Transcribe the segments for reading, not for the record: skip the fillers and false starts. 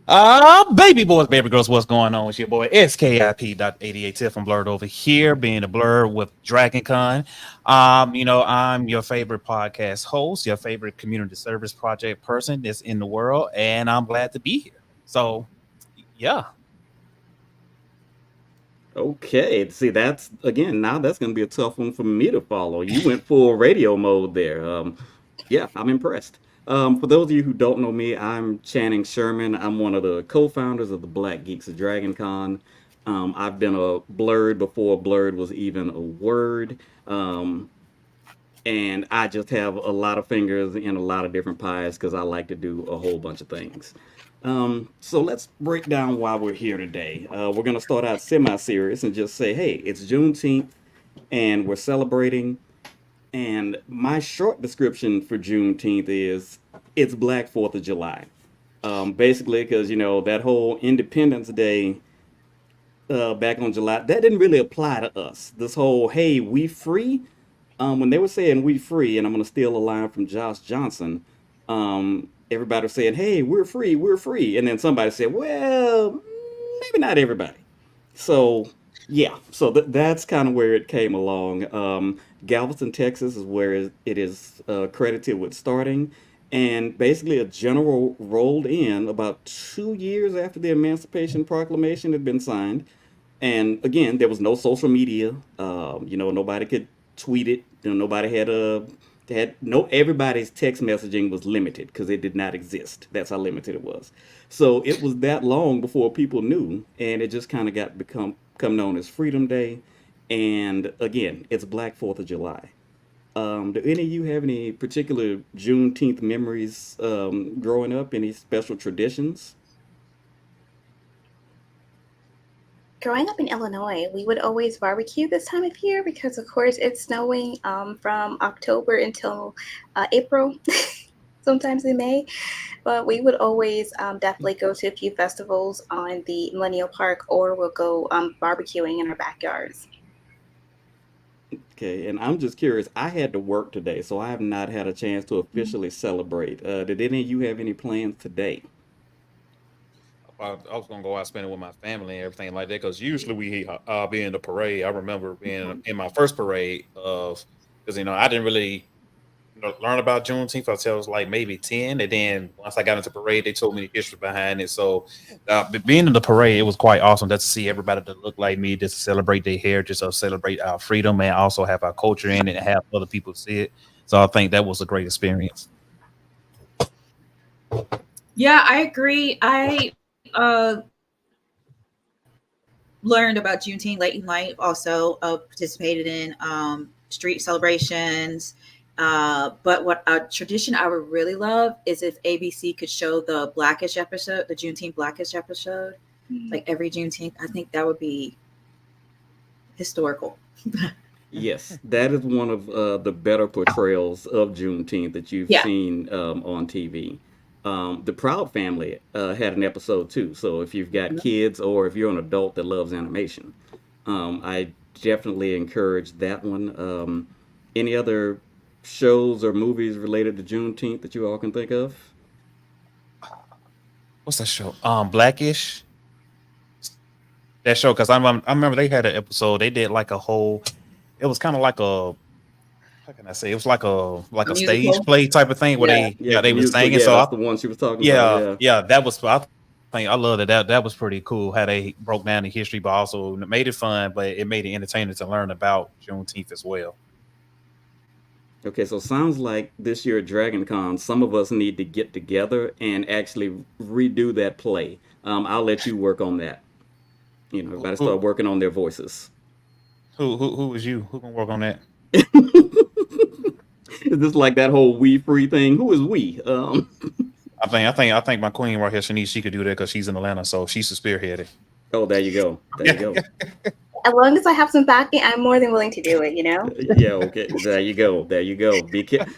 Baby boys, baby girls, what's going on with your boy SKIP.88 Tiff from Blerd over here, being a Blerd with DragonCon. I'm your favorite podcast host, your favorite community service project person that's in the world, and I'm glad to be here. So, yeah. Okay, see that's again now that's going to be a tough one for me to follow. You went full radio mode there. Yeah, I'm impressed. For those of you who don't know me, I'm Channing Sherman. I'm one of the co-founders of the Black Geeks of Dragon Con. I've been a Blerd before Blerd was even a word. And I just have a lot of fingers in a lot of different pies because I like to do a whole bunch of things. So let's break down why we're here today. We're going to start out semi-serious and just say, hey, it's Juneteenth and we're celebrating. And my short description for Juneteenth is it's Black 4th of July. Basically, because, that whole Independence Day back on July, that didn't really apply to us. This whole, hey, we free? When they were saying we free, and I'm going to steal a line from Josh Johnson, everybody was saying, hey, we're free, we're free. And then somebody said, well, maybe not everybody. So, yeah, so that's kind of where it came along. Galveston, Texas is where it is credited with starting. And basically, a general rolled in about 2 years after the Emancipation Proclamation had been signed. And again, there was no social media. Nobody could tweet it. Nobody had no. Everybody's text messaging was limited because it did not exist. That's how limited it was. So it was that long before people knew, and it just kind of become known as Freedom Day. And again, it's Black 4th of July. Do any of you have any particular Juneteenth memories growing up? Any special traditions? Growing up in Illinois, we would always barbecue this time of year because, of course, it's snowing from October until April, sometimes in May. But we would always definitely go to a few festivals on the Millennial Park, or we'll go barbecuing in our backyards. Okay, and I'm just curious. I had to work today, so I have not had a chance to officially celebrate. Did any of you have any plans today? I was gonna go out spending with my family and everything like that because usually we be in the parade. I remember being in my first parade of because I didn't really learn about Juneteenth until I was like maybe 10, and then once I got into parade, they told me the history behind it. So being in the parade, it was quite awesome just to see everybody that looked like me, just to celebrate their heritage, to celebrate our freedom, and also have our culture in it and have other people see it. So I think that was a great experience. Yeah, I agree. I learned about Juneteenth late in life. Also, participated in street celebrations. But what a tradition I would really love is if ABC could show the Blackish episode, the Juneteenth Blackish episode, like every Juneteenth. I think that would be historical. Yes, that is one of the better portrayals of Juneteenth that you've seen on TV. The Proud Family had an episode too. So if you've got kids or if you're an adult that loves animation, I definitely encourage that one. Any other shows or movies related to Juneteenth that you all can think of? What's that show? Blackish. That show because I remember they had an episode. They did like a whole. It was kind of like a. How can I say? It was like a stage play type of thing where they were singing. Yeah, so that's the one she was talking about. Yeah, that was. I think I love that was pretty cool. How they broke down the history, but also made it fun. But it made it entertaining to learn about Juneteenth as well. Okay, so sounds like this year at DragonCon, some of us need to get together and actually redo that play. I'll let you work on that. Everybody start working on their voices. Who is you? Who can work on that? Is this like that whole we free thing? Who is we? I think my queen right here, Shanice, she could do that because she's in Atlanta, so she's the spearhead it. Oh, there you go. There you go. As long as I have some backing, I'm more than willing to do it, Yeah, okay. There you go. There you go.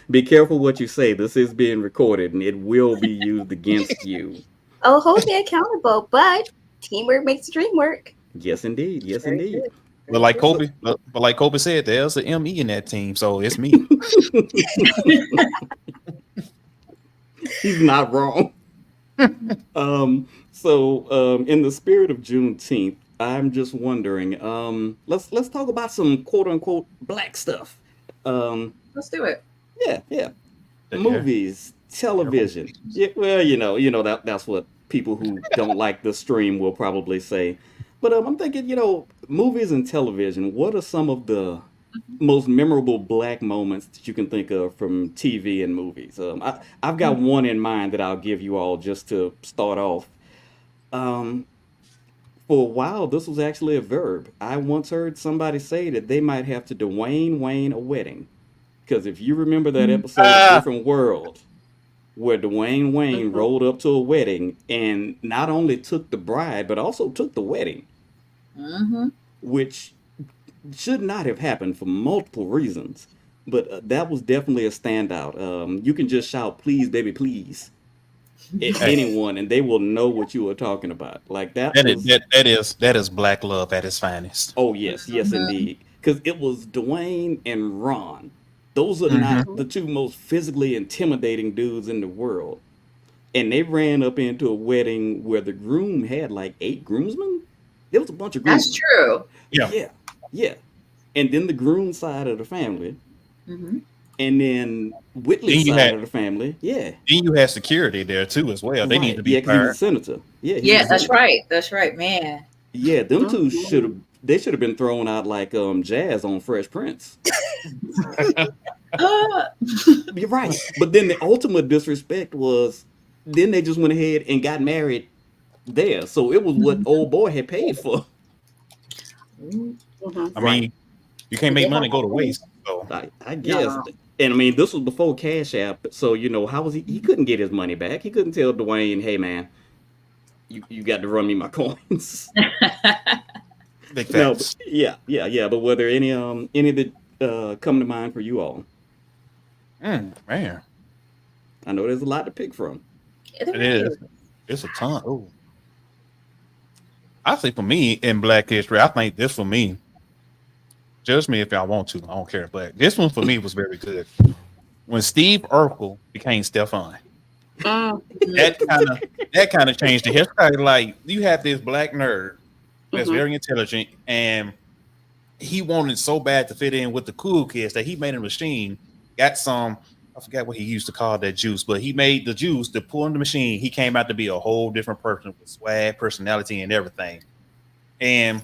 Be careful what you say. This is being recorded and it will be used against you. Oh, hold me accountable, but teamwork makes the dream work. Yes, indeed. Yes, indeed. But like Kobe said, there's an ME in that team, so it's me. He's not wrong. In the spirit of Juneteenth, I'm just wondering. Let's talk about some quote unquote black stuff. Um, Let's do it. yeah. Yeah. Movies, television. Yeah, well, that's what people who don't like the stream will probably say. But I'm thinking, movies and television. What are some of the most memorable black moments that you can think of from TV and movies? I've got one in mind that I'll give you all just to start off. Um, for a while, this was actually a verb. I once heard somebody say that they might have to Dwayne Wayne a wedding. Because if you remember that episode of Ah, Different World, where Dwayne Wayne Mhm. rolled up to a wedding and not only took the bride, but also took the wedding, Mm-hmm. which should not have happened for multiple reasons. But that was definitely a standout. You can just shout, please, baby, please, at hey, anyone, and they will know what you are talking about. Like that that is was, that is black love at its finest. oh, yes, yes, Mm-hmm. indeed. Because it was Dwayne and Ron. Those are Hmm. not Mhm. the two most physically intimidating dudes in the world. And they ran up into a wedding where the groom had like 8 groomsmen. There was a bunch of That's groomsmen. true. Yeah. Yeah, yeah. And then the groom side of the family, Mm-hmm. and then Whitley's Then you side had of the family. Yeah, then you had security there too as well. They need right. to be Yeah, because he was a fired. senator. Yeah, he was Yeah, a that's senator. right. That's right, man. Yeah, them two should Mhm. have. They should have been thrown out like Jazz on Fresh Prince. Uh, You're right. But then the ultimate disrespect was, then they just went ahead and got married there. So it was what old boy had paid for. Mhm. I Right. mean, you can't They make had money go that to money. waste. So I guess. no. And I mean, this was before Cash App, so how was he? He couldn't get his money back. He couldn't tell Dwayne, "Hey, man, you got to run me my coins." big No, but facts. yeah. But were there any that come to mind for you all? Man, I know there's a lot to pick from. it There is. is. It's a ton. Oh, I say for me in Black History, I think this for me. Judge me if y'all want to. I don't care. But this one for me was very good. When Steve Urkel became Stefan, Mm. that kind of that kind of changed the history. Like you have this black nerd that's Mhm. very intelligent, and he wanted so bad to fit in with the cool kids that he made a machine. Got some. I forgot what he used to call that juice, but he made the juice to pour in the machine. He came out to be a whole different person with swag, personality, and everything. And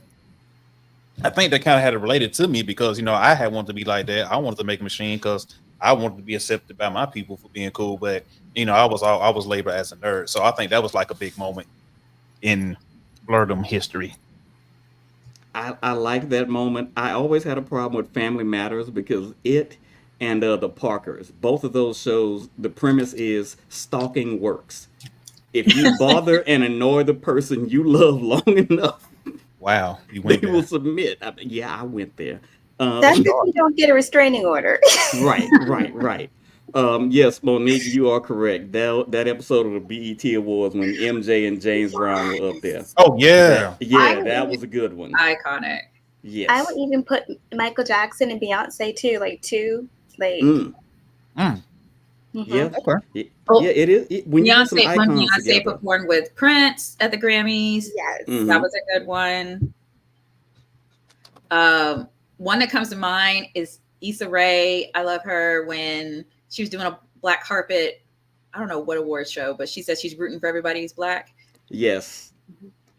I think that kind of had it related to me because I had wanted to be like that. I wanted to make a machine because I wanted to be accepted by my people for being cool. But I was labeled as a nerd, so I think that was like a big moment in blerdom history. I like that moment. I always had a problem with Family Matters because it and the Parkers, both of those shows, the premise is stalking works. If you bother and annoy the person you love long enough, Wow, you they went will there. submit. Yeah, I went there. That's if Sure. you don't get a restraining order. Right. Yes, Monique, you are correct. That episode of the BET Awards when MJ and James Brown were up there. Oh That yeah. I yeah, would that even was a good one. Iconic. I would Yes. even put Michael Jackson and Beyonce too, like two, like. Mm, Mm, yeah. Mhm. okay. Yeah, Oh, it is. When you get some When icons Beyonce together. performed with Prince at the Grammys, Yes. that Hmm. was a good one. Um, One that comes to mind is Issa Rae. I love her when she was doing a black carpet. I don't know what award show, but she said she's rooting for everybody who's black. Yes.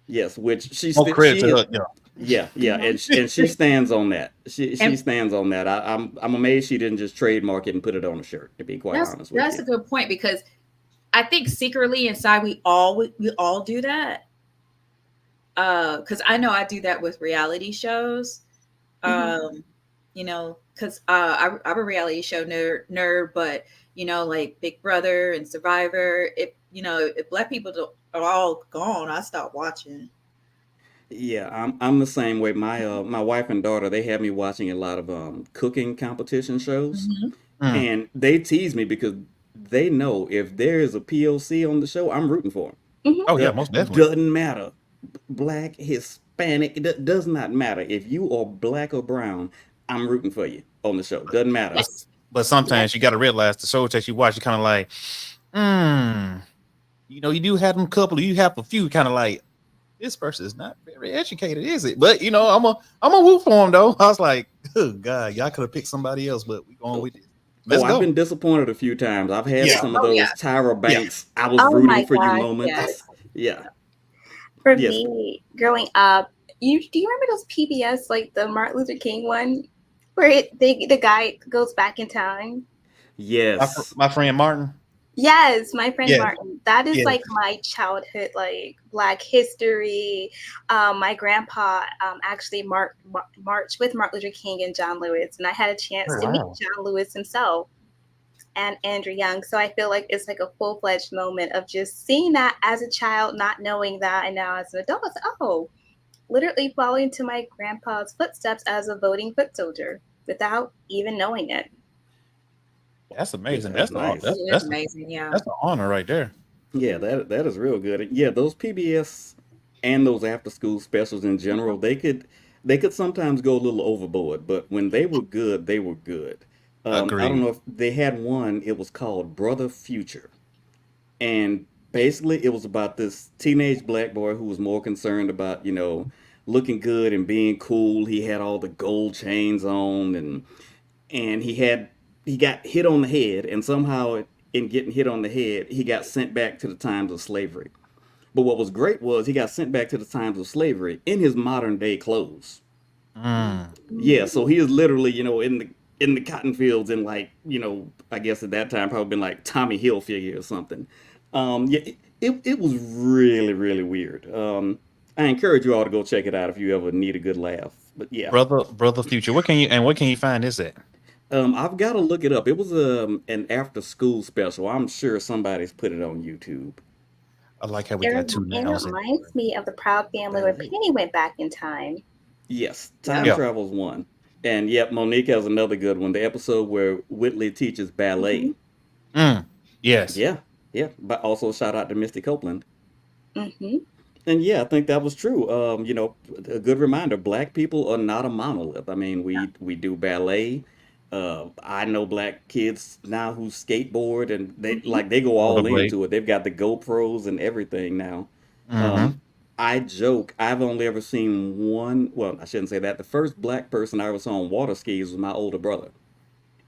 Yes. Which More credit to she her. Yeah. yeah, Mhm. and she stands on that. She And stands on that. I'm amazed she didn't just trademark it and put it on a shirt. To be quite honest with that's you. a good point because I think secretly inside we all do that. Because I know I do that with reality shows. Mhm. Because I'm a reality show nerd, but like Big Brother and Survivor. If black people are all gone, I stop watching. Yeah, I'm the same way. My wife and daughter, they have me watching a lot of cooking competition shows, Hmm. Mm. and they tease me because they know if there is a POC on the show, I'm rooting for Mhm. Oh yeah, them. most definitely. Doesn't matter, black, Hispanic, does not matter. If you are black or brown, I'm rooting for you on the show. Doesn't matter. But, but Yeah. sometimes you got to realize the shows that you watch, you kind of like, hmm. you know, you do have them couple, you have a few kind of like, this person is not very educated, is it? But you know, I'm a whoop for him though. I was like, oh God, y'all could have picked somebody else, but we going with this. Let's I've go. been disappointed a few times. I've had Yeah, some of Oh yeah. those Tyra yeah. Banks, I was Oh rooting my for you gosh, moments. yes. Yeah. For Yes. me, growing up, do you remember those PBS, like the Martin Luther King one, where the guy goes back in time? Yes. My friend Martin. Yes, my friend Yeah, Martin. That is yeah. like my childhood, like Black history. My grandpa actually marched with Martin Luther King and John Lewis, and I had a chance Oh, to meet wow. John Lewis himself and Andrew Young. So I feel like it's like a full-fledged moment of just seeing that as a child, not knowing that, and now as an adult, I was like, oh, literally following to my grandpa's footsteps as a voting foot soldier without even knowing it. That's Yeah, amazing. that's nice. It is amazing. Yeah. That's an honor right there. Yeah, that is real good. Yeah, those PBS and those after school specials in general, they could sometimes go a little overboard, but when they were good, they were good. I don't Agreed. know if they had one, it was called Brother Future. And basically it was about this teenage black boy who was more concerned about, looking good and being cool. He had all the gold chains on, and he got hit on the head, and somehow in getting hit on the head he got sent back to the times of slavery. But what was great was he got sent back to the times of slavery in his modern day clothes. Mm. Yeah, so he is literally, in the cotton fields, in, like, I guess at that time probably been like Tommy Hilfiger or something. Yeah, it was really, really weird. I encourage you all to go check it out if you ever need a good laugh. But yeah, Brother Future. What can you find this at? I've got to look it up. It was an after school special. I'm sure somebody's put it on YouTube. I like how we It, got two it nows in. reminds me of the Proud Family where Ballet. Penny went back in time. Yes, Yeah. time Yeah. travel's one. And yep, Monique has another good one. The episode where Whitley teaches ballet. Mm. Yes. Yeah, yeah. But also shout out to Misty Copeland. Mm-hmm. And yeah, I think that was true. A good reminder: Black people are not a monolith. I mean, we do ballet. I know black kids now who skateboard, and Mm-hmm. they go all Rollerblade. into it. They've got the GoPros and everything now. Mm-hmm. Um, I joke, I've only ever seen one. Well, I shouldn't say that. The first black person I ever saw on water skis was my older brother,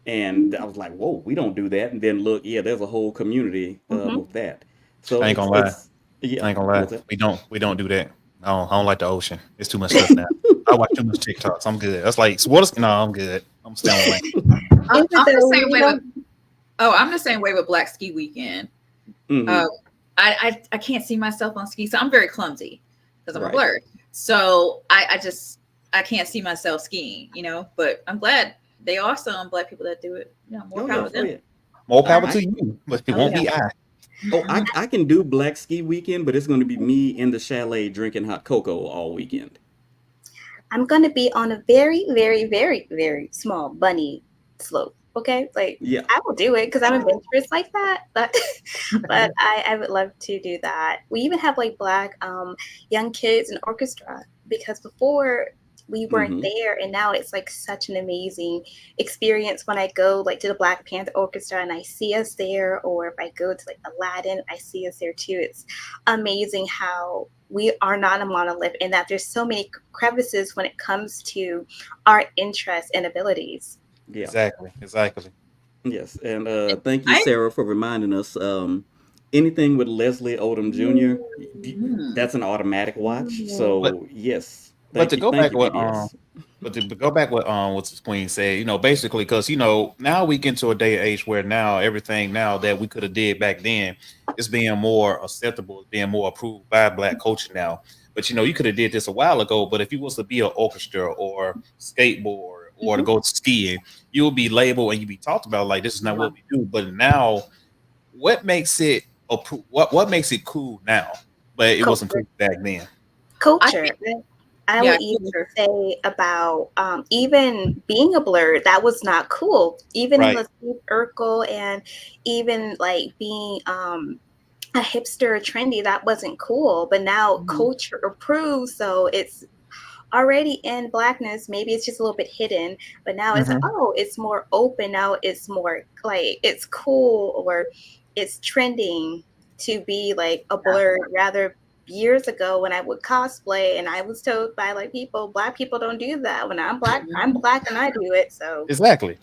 and I was like, "Whoa, we don't do that." And then look, yeah, there's a whole community Mm-hmm. with that. So I ain't gonna lie. it's yeah. I ain't gonna lie. What's that? We don't do that. I don't like the ocean. It's too much stuff now. I watch too much TikToks. I'm good. That's like water. No, I'm good. I'm still on land. I'm Even the though same we way with. don't, I'm the same way with Black Ski Weekend. Mhm. I can't see myself on skis. So I'm very clumsy because I'm a Right. blurred. So I can't see myself skiing, but I'm glad they are some black people that do it. More Oh power yeah, to oh them. yeah. More power I to you, but it Oh, won't yeah. be I. Oh, I can do Black Ski Weekend, but it's going to be me in the chalet drinking hot cocoa all weekend. I'm going to be on a very, very, very, very small bunny slope. Okay, like Yeah. I will do it because I'm adventurous like that. But but I would love to do that. We even have like black young kids in orchestra because before we weren't Hmm. there, and now it's like such an amazing experience when I go like to the Black Panther Orchestra and I see us there, or if I go to like Aladdin, I see us there too. It's amazing how we are not a monolith and that there's so many crevices when it comes to our interests and abilities. Yeah. Exactly. Yes. And thank you, I Sarah, for reminding us. Anything with Leslie Odom Jr., that's an automatic watch. But So yes, but to go thank back you, what PBS. but to go back what the Queen said, basically because now we get into a day and age where now everything now that we could have did back then is being more acceptable, being more approved by black culture now. But you could have did this a while ago. But if you was to be an orchestra or skateboard or to go skiing, you will be labeled and you be talked about like this is not what we do. But now, what makes it what makes it cool now? But it wasn't Culture. cool back then. Culture. I Yeah, would even say about even being a blerd, that was not cool. Even in Right. the Steve Urkel and even like being a hipster or trendy, that wasn't cool. But now culture approves, so it's already in blackness. Maybe it's just a little bit hidden, but now it's Mhm. it's more open. Now it's more like it's cool or it's trending to be like a Blerd. Rather, years ago when I would cosplay, and I was told by like people, Black people don't do that. When I'm Black and I do it. So Exactly.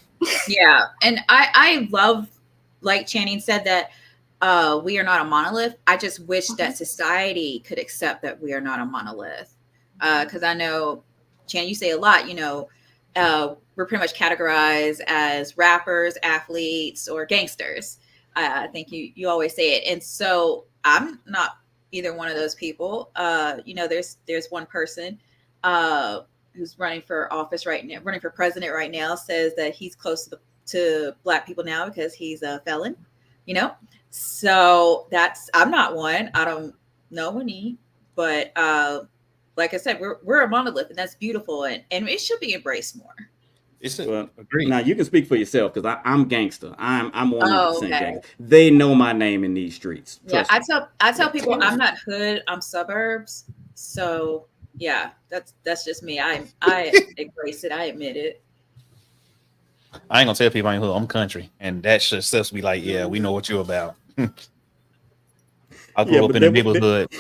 Yeah, and I love, like Channing said, that we are not a monolith. I just wish that society could accept that we are not a monolith. Because I know, Channing, you say a lot, we're pretty much categorized as rappers, athletes, or gangsters. I think you always say it. And so I'm not either one of those people. There's one person who's running for office right now, running for president right now, says that he's close to Black people now because he's a felon, So I'm not one. I don't know any, but like I said, we're a monolith, and that's beautiful, and it should be embraced more. Agreed. Now you can speak for yourself because I'm gangster. I'm 100% okay. gangster. They know my name in these streets. Yeah, Trust me. I tell people I'm not hood, I'm suburbs. So yeah, that's just me. I embrace it. I admit it. I ain't gonna tell people I ain't hood. I'm country, and that should just be like, yeah, we know what you're about. I grew up in the neighborhood.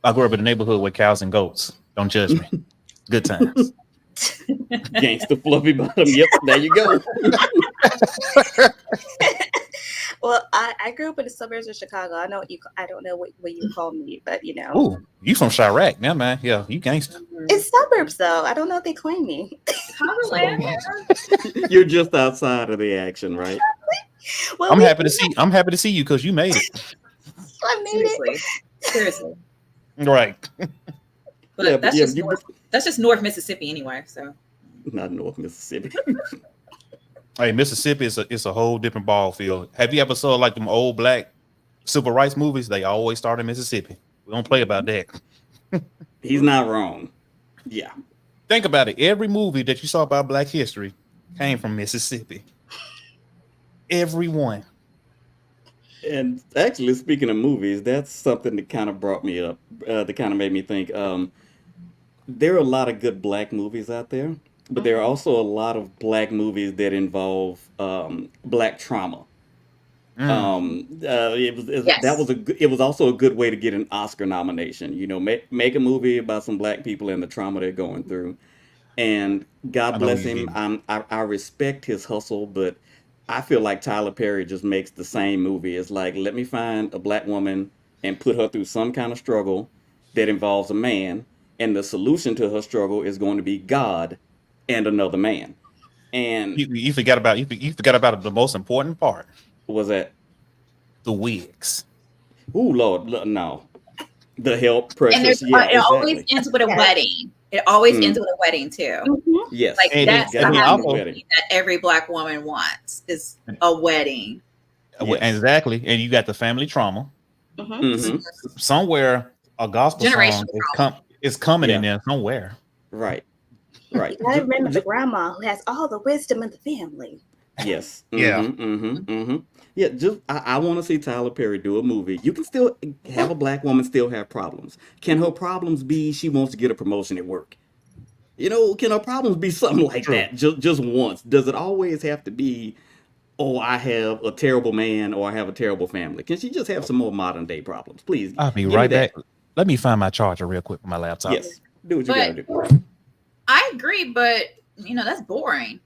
I grew up in the neighborhood with cows and goats. Don't judge me. Good times. Gangster fluffy bottom. Yep, there you go. Well, I grew up in the suburbs of Chicago. I don't know what you call me, but Ooh, you from Chirac, now, man? Yeah, you gangster. It's suburbs though. I don't know if they claim me. You're just outside of the action, right? Well, I'm happy to see you because you made it. I made it. Seriously. Right. But that's just North Mississippi anyway. So not North Mississippi. Hey, Mississippi is a whole different ball field. Have you ever saw like them old Black civil rights movies? They always start in Mississippi. We don't play about that. He's not wrong. Yeah. Think about it. Every movie that you saw about Black history came from Mississippi. Every one. And actually, speaking of movies, that's something that kind of brought me up. That kind of made me think. There are a lot of good Black movies out there, but there are also a lot of Black movies that involve Black trauma. It was also a good way to get an Oscar nomination. Make a movie about some Black people and the trauma they're going through. And God bless him. I respect his hustle, but I feel like Tyler Perry just makes the same movie. It's like, let me find a Black woman and put her through some kind of struggle that involves a man, and the solution to her struggle is going to be God and another man. And you forgot about the most important part. What was that? The wigs. Ooh, Lord, no. The Help, Precious. And it always ends with a wedding. It always ends with a wedding too. Yes, like that's the happy that every Black woman wants is a wedding. Yes. Exactly, and you got the family trauma. Somewhere a gospel song is coming in there somewhere. Right. You gotta remember the grandma who has all the wisdom in the family. Yes. Yeah. Just I want to see Tyler Perry do a movie. You can still have a Black woman still have problems. Can her problems be she wants to get a promotion at work? Can her problems be something like that? Just once? Does it always have to be, oh, I have a terrible man or I have a terrible family? Can she just have some more modern day problems, please? I'll be right back. Let me find my charger real quick for my laptop. Yes. Do what you gotta do. I agree, but that's boring.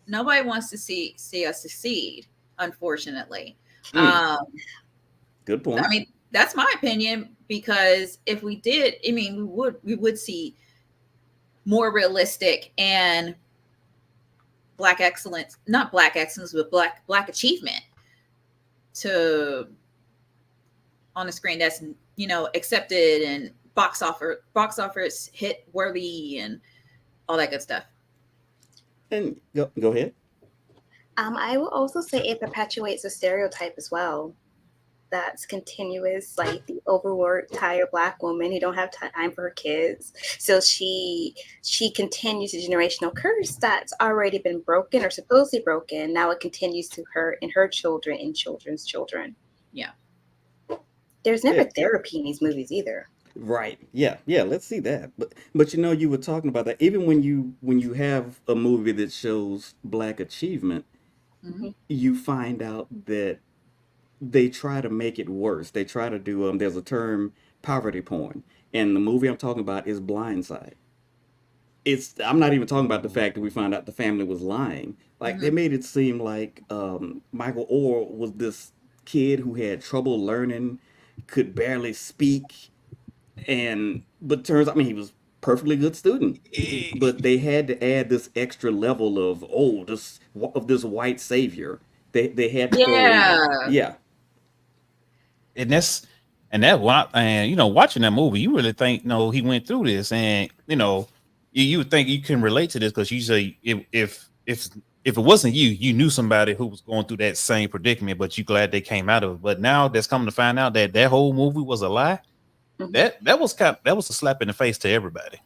Nobody wants to see us succeed, unfortunately. Good point. I mean, that's my opinion, because if we did, we would see more realistic and Black excellence, not Black excellence, but Black achievement on the screen that's accepted and box office hit worthy and all that good stuff. And go ahead. I will also say it perpetuates a stereotype as well. That's continuous, like the overworked, tired Black woman who don't have time for her kids. So she continues a generational curse that's already been broken or supposedly broken. Now it continues to her and her children and children's children. Yeah. There's never therapy in these movies either. Right. Yeah. Let's see that. But you were talking about that. Even when you have a movie that shows Black achievement, you find out that they try to make it worse. They try to do there's a term, poverty porn, and the movie I'm talking about is Blindside. I'm not even talking about the fact that we found out the family was lying. Like they Mhm. made it seem like Michael Orr was this kid who had trouble learning, could barely speak, and but turns out, I mean, he was perfectly good student. But they had to add this extra level of this white savior. They had to throw it in. Yeah. Yeah, And and you know, watching that movie, you really think, no, he went through this, and you know, you would think you can relate to this because you say if it wasn't you, you knew somebody who was going through that same predicament, but you glad they came out of it. But now that's coming to find out that that whole movie was a lie. Mhm. That was a slap in the face to everybody.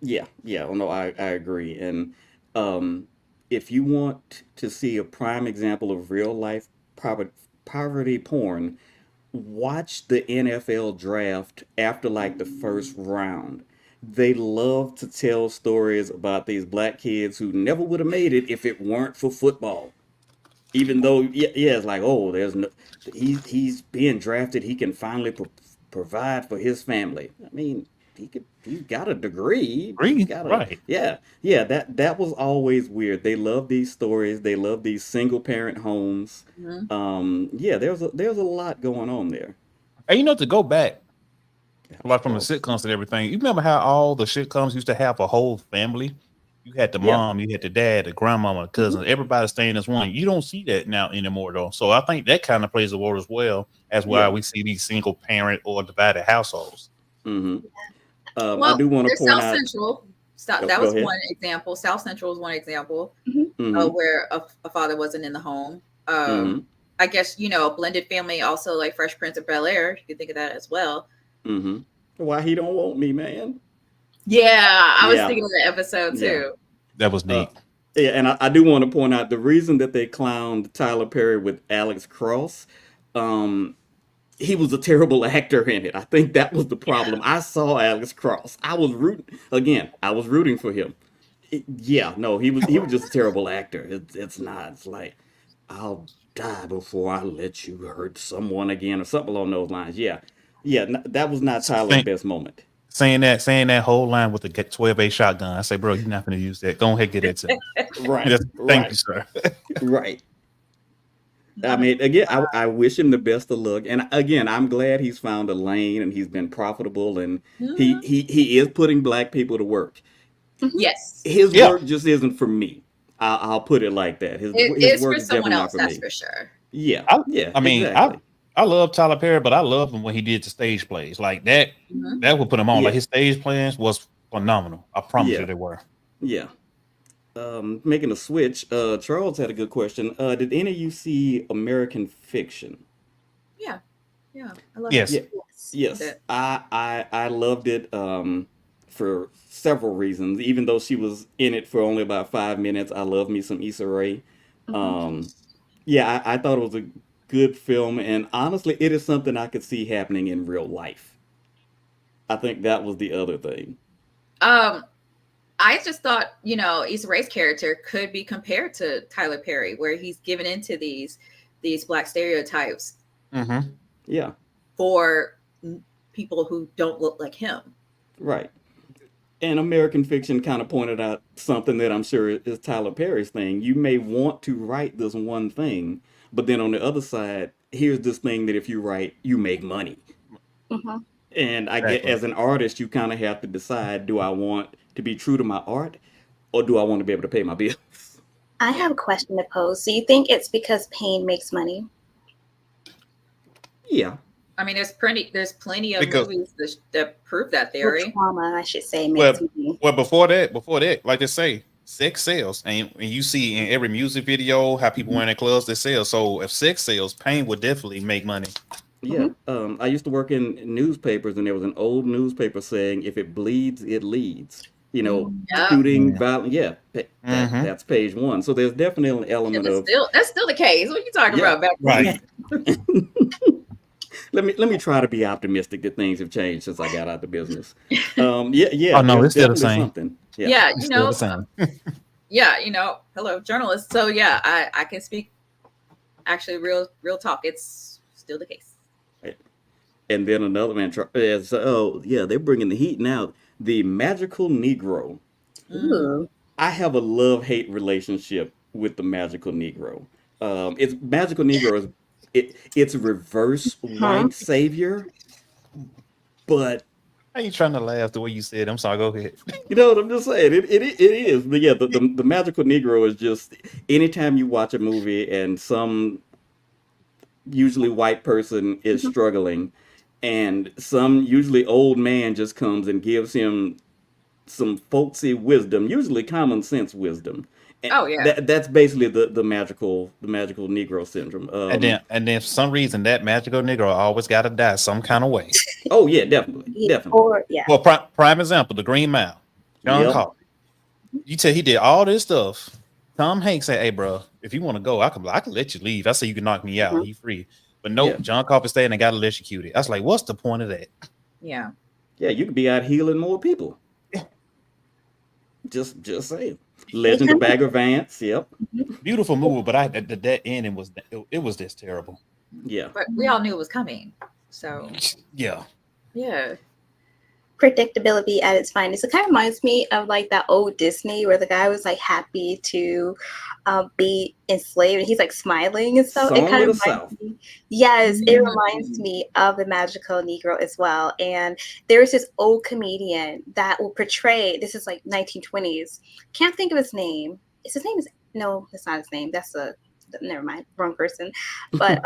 yeah, yeah. Well, no, I agree. And um, if you want to see a prime example of real life poverty, poverty porn, watch the NFL draft after like the first round. They love to tell stories about these black kids who never would have made it if it weren't for football. Even though, yeah, it's like, oh, there's no, he's being drafted. He can finally provide for his family. I mean, he's got a degree. He's Agree, got a, right? yeah. That was always weird. They love these stories. They love these single parent homes. Mhm. Yeah, there's a lot going on there. And you know, to go back, Alex like from the Cross. sitcoms and everything, you remember how all the sitcoms used to have a whole family? You had the Yeah. mom, you had the dad, the grandmama, the cousins, everybody staying as one. You don't see that now anymore, though. So I think that kind of plays a role as well as why Yeah. we see these single parent or divided households. hmm I Well, do want to there's point South out. Central. South, Go, that go was ahead. one example. South Central is one example hmm where a father wasn't in the home. hmm I guess, you know, a blended family, also like Fresh Prince of Bel Air. You could think of that as well. hmm Why he don't want me, man? Yeah, I was Yeah. thinking of the episode Yeah. too. That was Uh, neat. yeah, and I do want to point out the reason that they clowned Tyler Perry with Alex Cross. Um, he was a terrible actor in it. I think that was the problem. I saw Alex Cross. I was rooting again. I was rooting for him. Yeah, no, he was just a terrible actor. It's not. It's like I'll die before I let you hurt someone again or something along those lines. Yeah, yeah, that was not Tyler's Saying, best moment. saying that whole line with the 12A shotgun. I say, bro, you're not going to use that. Go ahead, get that to me. Right, Yes, thank you, right, sir. right. I Not a mean, again, I wish him the best of luck. And again, I'm glad he's found a lane and he's been profitable and he Mhm. he he is putting black people to work. Yes, His Yeah, work just isn't for me. I'll put it like that. it His is work for is someone definitely not else. for That's me. for sure. Yeah, I, yeah, I mean, exactly. I love Tyler Perry, but I love him when he did the stage plays like that. Mhm. That would put him on. Like Yeah, his stage plays was phenomenal. I promise you yeah, they were. yeah. Making a switch. Charles had a good question. Did any of you see American Fiction? Yeah, yeah, I love it. Yes. Yeah, Yes. yes. I loved it for several reasons. Even though she was in it for only about 5 minutes, I love me some Issa Rae. Hmm. Um, yeah, I thought it was a good film, and honestly, it is something I could see happening in real life. I think that was the other thing. Um, I just thought, you know, Issa Rae's character could be compared to Tyler Perry, where he's given into these black stereotypes Mm-hmm. Yeah, for people who don't look like him. right. And American Fiction kind of pointed out something that I'm sure is Tyler Perry's thing. You may want to write this one thing, but then on the other side, here's this thing that if you write, you make money. Hmm. And I get Exactly. as an artist, you kind of have to decide: do I want to be true to my art, or do I want to be able to pay my bills? I have a question to pose. Do you think it's because pain makes money? Yeah, I mean, there's plenty of Because movies that prove that Or theory. trauma, I should say, makes well, money. before that, like they say, sex sells, and you see in every music video how people mhm, wearing their clothes they sell. So if sex sells, pain would definitely make money. yeah. Hmm. I used to work in newspapers, and there was an old newspaper saying, "If it bleeds, it leads." You know, Yeah, shooting, Yeah. violence. Yeah, Mm-hmm. that's page one. So there's definitely an yeah, element of that's still the case. What are you talking yeah. about back Right. then? Let me try to be optimistic that things have changed since I got out the business. Yeah, Oh yeah. no, There's it's still the definitely same. something. Yeah. Yeah, It's you still the know, same. yeah, you know, hello, journalists. So yeah, I can speak Actually, real talk. It's still the case. And then another man is, oh yeah, they're bringing the heat now. The magical Negro. Ooh. I have a love-hate relationship with the magical Negro. It's magical Negro is it's reverse Huh? white savior, but How you trying to laugh the way you said? I'm sorry. Go ahead. you know what I'm just saying. It is. But yeah, the magical Negro is just anytime you watch a movie and some usually white person is struggling, and some usually old man just comes and gives him some folksy wisdom, usually common sense wisdom. And Oh yeah. that's basically the magical Negro syndrome. And then for some reason that magical Negro always got to die some kind of way. Oh yeah, definitely. Or yeah. Well, prime example, the Green Mile, John Yep. Carter. You tell he did all this stuff. Tom Hanks said, "Hey, bro, if you want to go, I can let you leave. I say you can knock me out. Mhm. He free." But nope, Yeah. John Carter stayed and got electrocuted. I was like, "What's the point of that?" Yeah. Yeah, you could be out healing more people. Yeah. Just saying. Legend of Bagger Vance. Yep. Beautiful movie, but that ending was it was just terrible. Yeah. But we all knew it was coming. So Yeah. yeah. Predictability at its finest. It kind of reminds me of like that old Disney where the guy was like happy to be enslaved and he's like smiling and stuff. It Song kind of of the reminds South. me. Yes, it Mm. reminds me of the magical Negro as well. And there's this old comedian that will portray. This is like 1920s. Can't think of his name. His name is no, that's not his name. That's a never mind, wrong person. But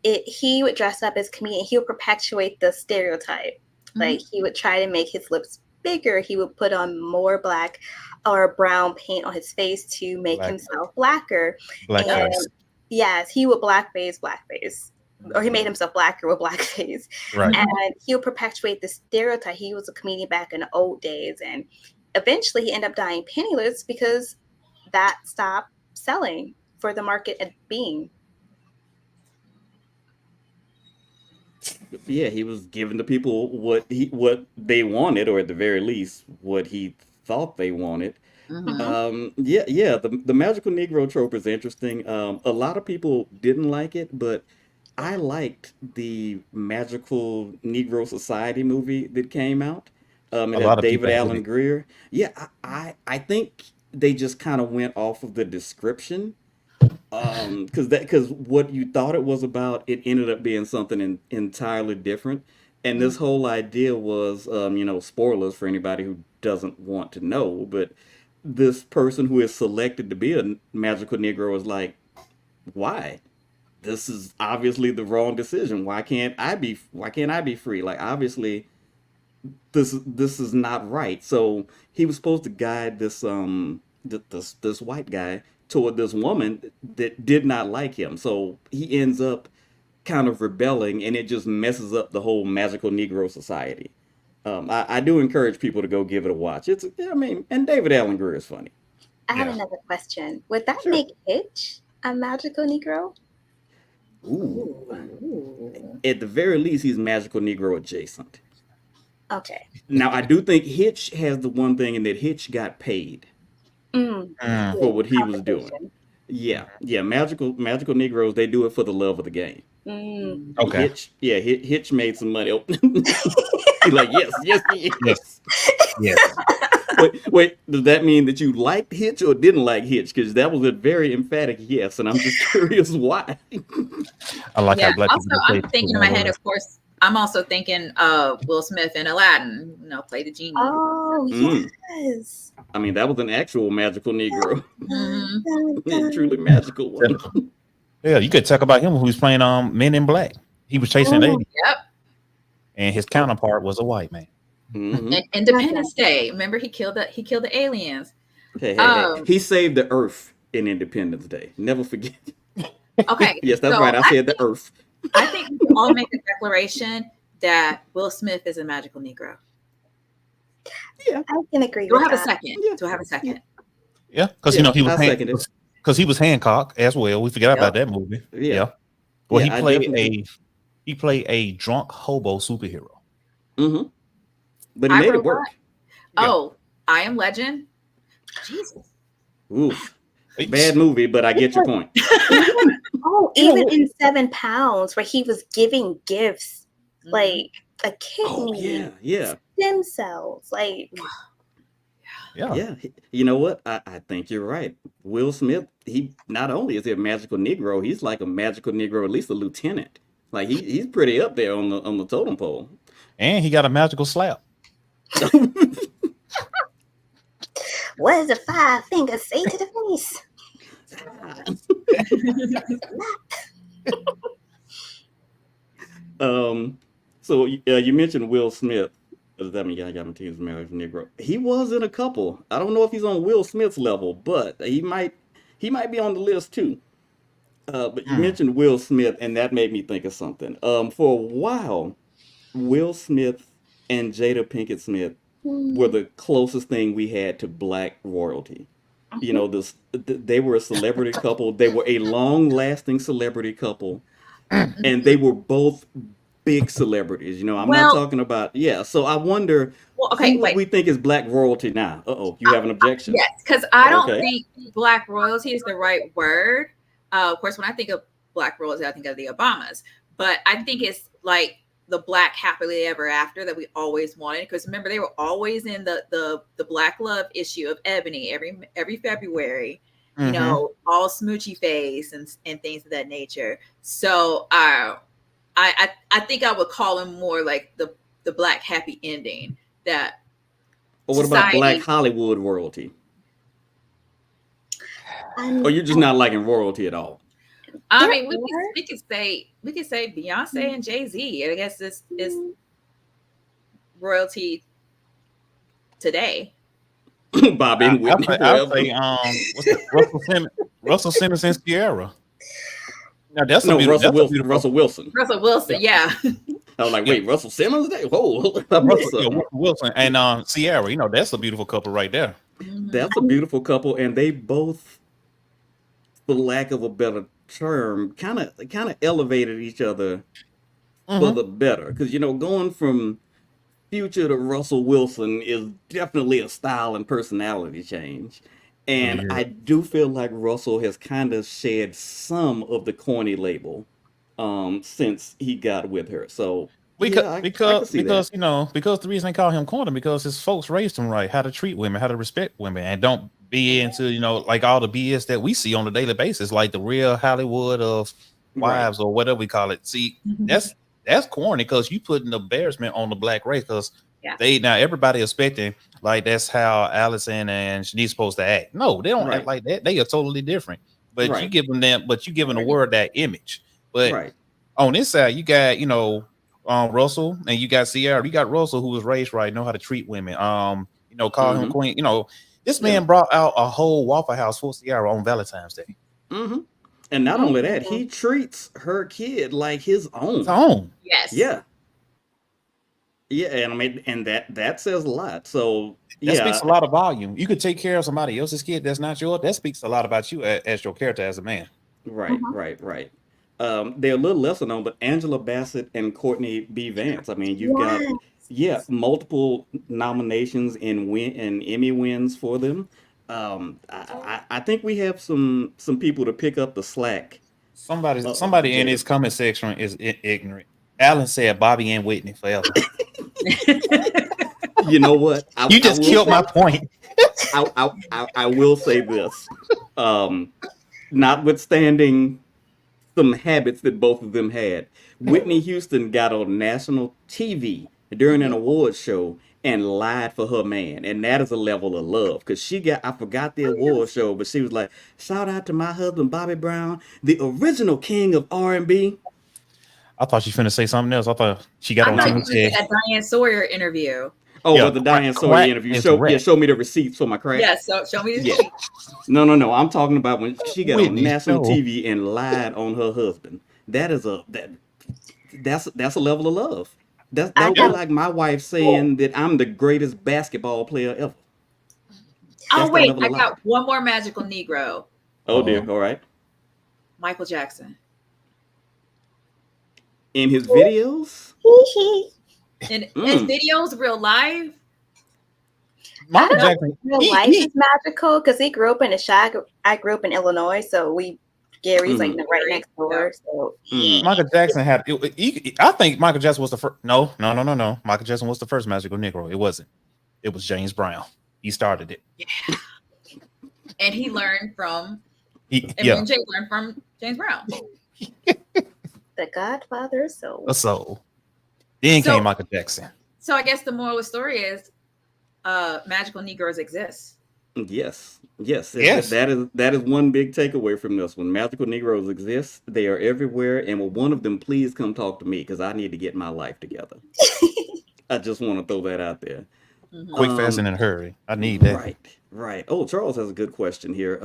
he would dress up as a comedian. He would perpetuate the stereotype. Like he would try to make his lips bigger. He would put on more black or brown paint on his face to make himself blacker. Blackface. And yes, he would blackface, or he made himself blacker with blackface. Right. And he would perpetuate the stereotype. He was a comedian back in the old days, and eventually he ended up dying penniless because that stopped selling for the market at being. Yeah, he was giving the people what they wanted, or at the very least, what he thought they wanted. Yeah. The magical Negro trope is interesting. A lot of people didn't like it, but I liked the magical Negro Society movie that came out. It A has lot of David people hated Allen it. Greer. Yeah, I think they just kind of went off of the description. Because what you thought it was about, it ended up being something entirely different. And this whole idea was, spoilers for anybody who doesn't want to know, but this person who is selected to be a magical Negro is like, why? This is obviously the wrong decision. Why can't I be free? Like, obviously this is not right. So he was supposed to guide this white guy toward this woman that did not like him. So he ends up kind of rebelling, and it just messes up the whole magical Negro society. I do encourage people to go give it a watch. And David Allen Greer is funny. I have Yeah. another question. Would that Sure. make Hitch a magical Negro? Ooh. At the very least, he's magical Negro adjacent. Okay. Now, I do think Hitch has the one thing in that Hitch got paid for what he was doing. Compensation. Yeah. Magical Negroes, they do it for the love of the game. Okay. Hitch made some money. He's like, yes. Yes. Wait, does that mean that you liked Hitch or didn't like Hitch? Because that was a very emphatic yes, and I'm just curious why. I like Yeah. how black Also, people I'm play thinking in my head, of course. I'm also thinking Will Smith in Aladdin. Play the genie. Oh, Mm. yes. I mean, that was an actual magical Negro. Mhm. A truly magical one. Yeah, you could talk about him who's playing Men in Black. He was chasing a lady, Yep. and his counterpart was a white man. Mhm. And Independence Day. Remember, he killed the aliens. Hey. Um, He saved the Earth in Independence Day. Never forget. Okay. Yes, that's so right. I said the Earth. I think we can all make a declaration that Will Smith is a magical Negro. Yeah. I can agree Do I with have a that. second? Yeah. Do I have a second? Yeah, because Yeah, he was I second it. because he was Hancock as well. We forgot about Yep. that movie. Yeah. Well, Yeah, I definitely- he played a drunk hobo superhero. Mm-hmm. But he I made it wrote work. Yeah. Oh, I Am Legend. Jesus. Oof. Bad movie, but I get your point. Even in 7 Pounds, where he was giving gifts, like a kidney, stem cells, like. Yeah. You know what? I think you're right. Will Smith, he not only is he a magical Negro, he's like a magical Negro, at least a lieutenant. Like he's pretty up there on the totem pole. And he got a magical slap. What does the 5 fingers say to the face? So you mentioned Will Smith. Does that mean I got my team's married Negro? He was in a couple. I don't know if he's on Will Smith's level, but he might be on the list too. But you mentioned Will Smith, and that made me think of something. For a while, Will Smith and Jada Pinkett Smith were the closest thing we had to black royalty. You know, they were a celebrity couple. They were a long-lasting celebrity couple, and they were both big celebrities. You know, I'm not talking about So I wonder, who would we think is black royalty now? You have an objection? Yes, because I don't think black royalty is the right word. Of course, when I think of black royalty, I think of the Obamas. But I think it's like the black happily ever after that we always wanted. Because remember, they were always in the Black Love issue of Ebony every February. You know, all smoochy face and things of that nature. So I think I would call him more like the black happy ending that. Or what about black Hollywood royalty? Or you're just not liking royalty at all? I mean, we could say Beyonce and Jay-Z. I guess this is royalty today. Bobby and Whitney. I'd say Russell Simmons and Sierra. Now Russell Wilson. Russell Wilson, yeah. I was like, wait, Russell Simmons? Whoa, Russell Wilson and Sierra. You know, that's a beautiful couple right there. That's a beautiful couple, and they both, for lack of a better term, kind of elevated each other for the better. Because you know, going from Future to Russell Wilson is definitely a style and personality change. And I do feel like Russell has kind of shed some of the corny label since he got with her. So because you know, because the reason they call him corny, because his folks raised him right, how to treat women, how to respect women, and don't be into, you know, like all the BS that we see on a daily basis, like the real Hollywood of wives or whatever we call it. See, that's corny because you put an embarrassment on the black race because everybody expecting like that's how Allison and Shanice supposed to act. No, they don't act like that. They are totally different. But you giving the word that image. But on this side, you got, you know, Russell and you got Sierra. You got Russell who was raised right, know how to treat women. You know, call him queen. You know, this man brought out a whole Waffle House for Sierra on Valentine's Day. And not only that, he treats her kid like his own. Yes. Yeah. Yeah, and I mean, and that says a lot. So that speaks a lot of volume. You could take care of somebody else's kid that's not yours. That speaks a lot about you as your character as a man. Right. They're a little lesser known, but Angela Bassett and Courtney B. Vance. I mean, you've got multiple nominations and Emmy wins for them. I think we have some people to pick up the slack. Somebody in his comment section is ignorant. Alan said Bobby and Whitney forever. You know what? You just killed my point. I will say this. Notwithstanding some habits that both of them had, Whitney Houston got on national TV during an awards show and lied for her man, and that is a level of love. Because I forgot the award show, but she was like, "Shout out to my husband Bobby Brown, the original king of R&B." I thought she finna say something else. I thought she got on TV. A Diane Sawyer interview. But the Diane Sawyer interview. Show me the receipts for my crack. Yeah, so show me the receipts. No. I'm talking about when she got on national TV and lied on her husband. That's a level of love. That would be like my wife saying that I'm the greatest basketball player ever. Oh wait, I got one more magical Negro. Oh dear. All right. Michael Jackson. In his videos? In his videos, real life? I Michael don't know Jackson. if real life is magical because he grew up in I grew up in Illinois, so Gary's like right next door. So Michael Jackson had. I think Michael Jackson was the first. No. Michael Jackson was the first magical Negro. It wasn't. It was James Brown. He started it. Yeah. And he learned from. Jay learned from James Brown. The Godfather of Soul. A soul. Then came Michael Jackson. So I guess the moral of the story is, magical Negroes exist. Yes. That is one big takeaway from this one. Magical Negroes exist. They are everywhere. And will one of them please come talk to me because I need to get my life together. I just want to throw that out there. Quick, fast, and in a hurry. I need that. Right. Oh, Charles has a good question here.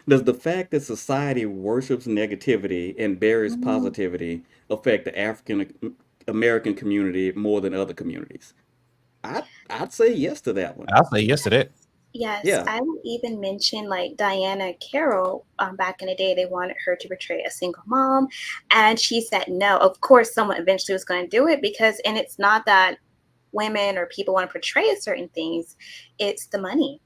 Does the fact that society worships negativity and buries positivity affect the African American community more than other communities? I'd say yes to that one. I'll say yes to that. Yes, Yeah. I would even mention like Diana Carroll. Back in the day, they wanted her to portray a single mom, and she said no. Of course, someone eventually was going to do it and it's not that women or people want to portray certain things; it's the money.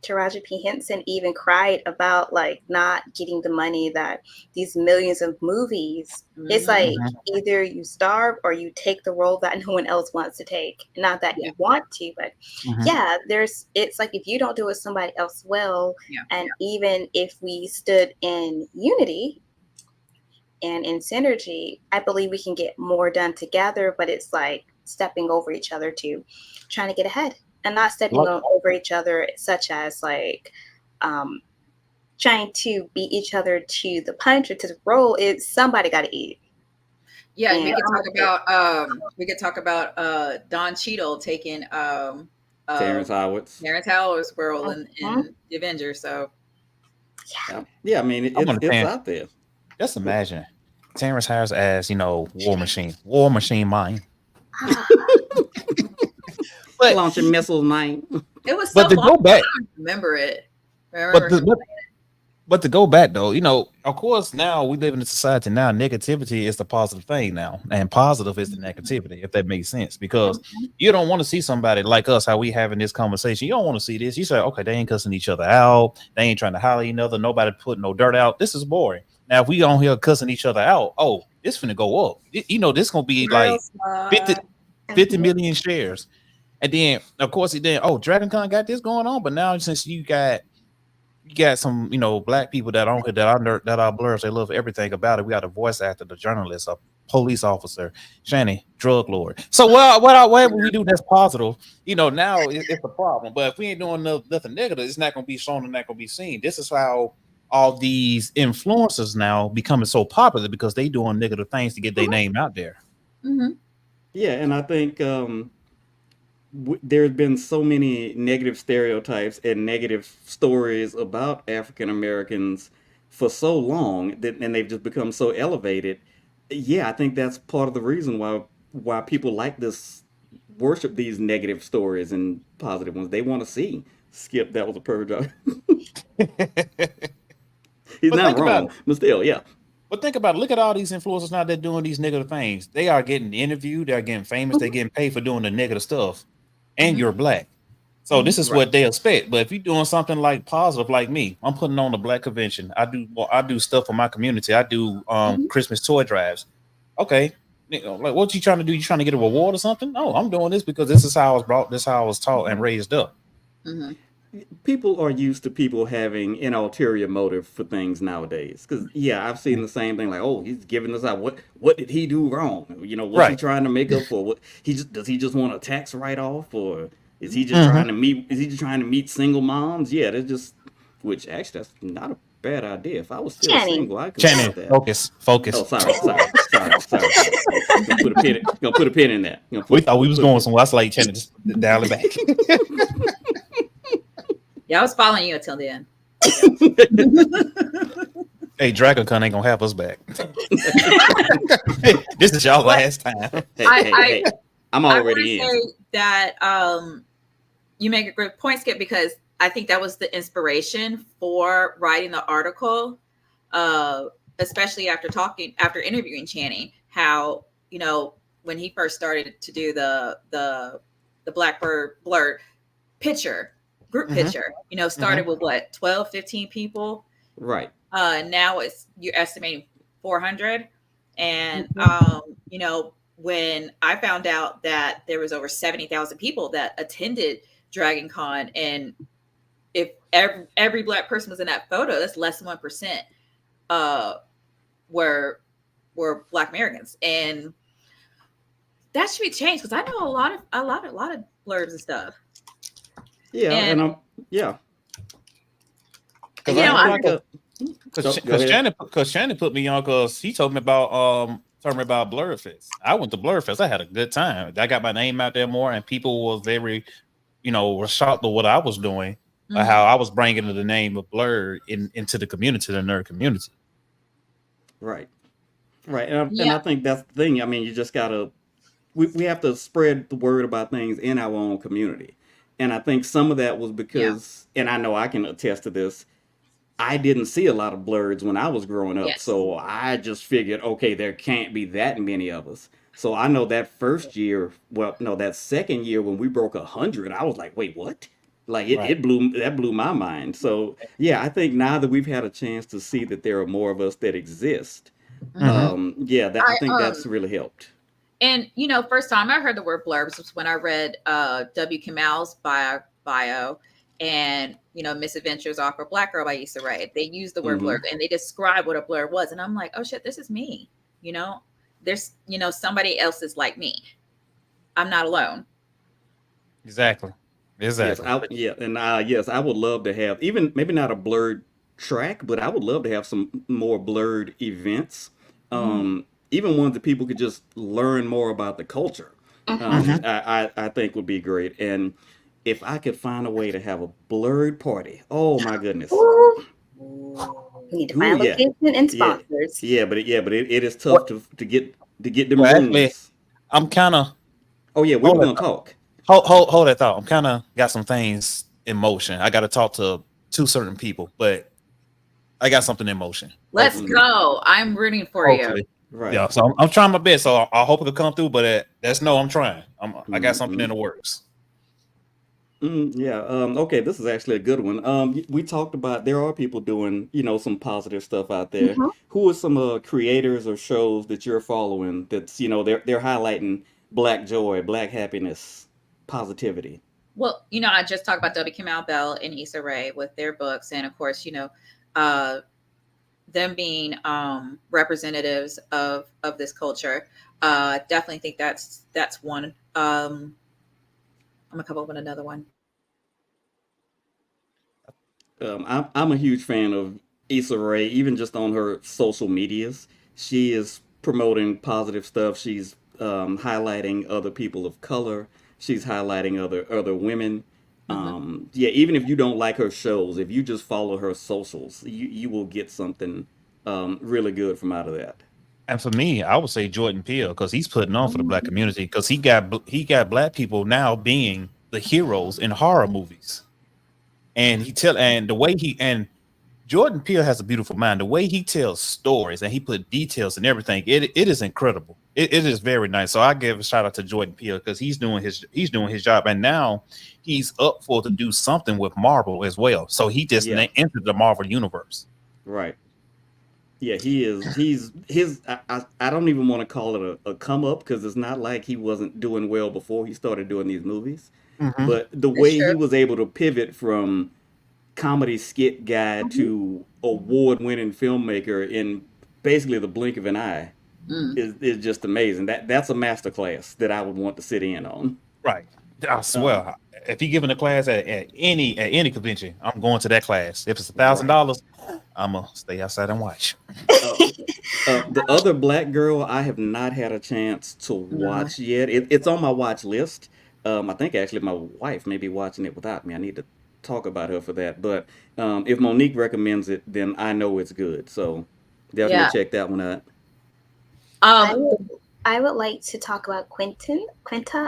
Taraji P. Henson even cried about like not getting the money that these millions of movies. It's like either you starve or you take the role that no one else wants to take. Not that you want to, but it's like if you don't do it somebody else will. And even if we stood in unity and in synergy, I believe we can get more done together, but it's like stepping over each other to trying to get ahead. And not stepping over each other, such as like trying to beat each other to the punch or to the roll. It's somebody got to eat. Yeah, and we could talk about Don Cheadle taking Terrence Howard's role in The Avengers. So yeah, I mean it's out there. Just imagine Terrence Howard's as War Machine mind. But launching missiles, mine. It was so long. Go back, I don't remember it. But to go back though, of course, now we live in a society now. Negativity is the positive thing now, and positive is the negativity. If that makes sense, because you don't want to see somebody like us, how we having this conversation. You don't want to see this. You say, okay, they ain't cussing each other out. They ain't trying to holler each other. Nobody putting no dirt out. This is boring. Now, if we on here cussing each other out, it's finna go up. This gonna be like 50 million shares. And then, of course, DragonCon got this going on. But now, since you got some, black people that are Blerd, they love everything about it. We got a voice actor, the journalist, a police officer, Shani, drug lord. So, whatever we do that's positive, now it's a problem. But if we ain't doing nothing negative, it's not going to be shown and not going to be seen. This is how all these influencers now becoming so popular because they doing negative things to get their name out there. Yeah, and I think there's been so many negative stereotypes and negative stories about African Americans for so long and they've just become so elevated. Yeah, I think that's part of the reason why people like this, worship these negative stories and positive ones. They want to see Skip. That was a perfect job. He's not wrong, but still, yeah. But think about it. Look at all these influencers now that doing these negative things. They are getting interviewed. They're getting famous. They're getting paid for doing the negative stuff. And you're black. So this is what they expect. But if you're doing something like positive, like me, I'm putting on a black convention. I do stuff for my community. I do Christmas toy drives. Okay. Like what you trying to do? You trying to get a reward or something? No, I'm doing this because this is how I was brought, this is how I was taught and raised up. People are used to people having an ulterior motive for things nowadays. Because I've seen the same thing. Like, he's giving us out. What did he do wrong? What's he trying to make up for? What does he just want a tax write off, or is he just trying to meet? Is he just trying to meet single moms? Yeah, that's just. Which actually, that's not a bad idea. If I was still single, I could do that. Focus. Oh, sorry. Gonna put a pin in that. We thought we was going somewhere. I was like, Channing, just dial it back. Yeah, I was following you until the end. Hey, DragonCon ain't gonna have us back. This is y'all last time. Hey, I'm already in. Say that you make a great point, Skip, because I think that was the inspiration for writing the article, especially after interviewing Channing. How when he first started to do the Blackbird Blerd, group picture, started with what, 12, 15 people. Right. Now you're estimating 400. And, when I found out that there was over 70,000 people that attended Dragon Con, and if every Black person was in that photo, that's less than 1%, were Black Americans. And that should be changed, because I know a lot of blurbs and stuff. Yeah, and Because Shannon put me on, because he told me about Blerd Fest. I went to Blerd Fest. I had a good time. I got my name out there more, and people was very, were shocked at what I was doing, how I was bringing the name of Blerd into the community, the nerd community. Right. And I think that's the thing. I mean, you just gotta. We have to spread the word about things in our own community. And I think some of that was because, and I know I can attest to this, I didn't see a lot of Blerds when I was growing up. Yes. So I just figured, okay, there can't be that many of us. So I know that first year, that second year when we broke 100, I was like, wait, what? Like it blew my mind. So yeah, I think now that we've had a chance to see that there are more of us that exist, I think that's really helped. And, first time I heard the word blurbs was when I read W. Kamal's bio and, Misadventures Off a Black Girl by Issa Rae. They used the word blurb, and they described what a blurb was. And I'm like, oh, shit, this is me. There's, somebody else is like me. I'm not alone. Exactly. Yes, I would love to have, even maybe not a Blerd track, but I would love to have some more Blerd events. Even ones that people could just learn more about the culture. I think would be great. And if I could find a way to have a Blerd party, oh my goodness. We need to find location and sponsors. But it is tough to get them rooms. Actually, I'm kind of. Oh yeah, we're gonna talk. Hold that thought. I'm kind of got some things in motion. I got to talk to 2 certain people, but I got something in motion. Let's go. I'm rooting for you. Right. Yeah. So I'm trying my best. So I hope it'll come through. But I'm trying. I got something in the works. Okay, this is actually a good one. We talked about there are people doing, some positive stuff out there. Who are some creators or shows that you're following that's, they're highlighting Black joy, Black happiness, positivity? Well, I just talked about W. Kamau Bell and Issa Rae with their books, and of course, them being representatives of this culture. Definitely think that's one. I'm gonna come up with another one. I'm a huge fan of Issa Rae, even just on her social medias. She is promoting positive stuff. She's highlighting other people of color. She's highlighting other women. Even if you don't like her shows, if you just follow her socials, you will get something really good from out of that. And for me, I would say Jordan Peele, because he's putting on for the Black community, because he got Black people now being the heroes in horror movies, and Jordan Peele has a beautiful mind. The way he tells stories and he put details and everything, it is incredible. It is very nice. So I give a shout out to Jordan Peele, because he's doing his job, and now he's up for to do something with Marvel as well. So he just entered the Marvel universe. Right. Yeah, he is. I don't even want to call it a come up, because it's not like he wasn't doing well before he started doing these movies. But the way he was able to pivot from comedy skit guy to award-winning filmmaker in basically the blink of an eye is just amazing. That's a masterclass that I would want to sit in on. Right. I swear, if you're giving a class at any convention, I'm going to that class. If it's $1,000, I'm gonna stay outside and watch. The other Black girl I have not had a chance to watch yet. It's on my watch list. I think actually my wife may be watching it without me. I need to talk about her for that. But if Monique recommends it, then I know it's good. So definitely check that one out. I would like to talk about Quinta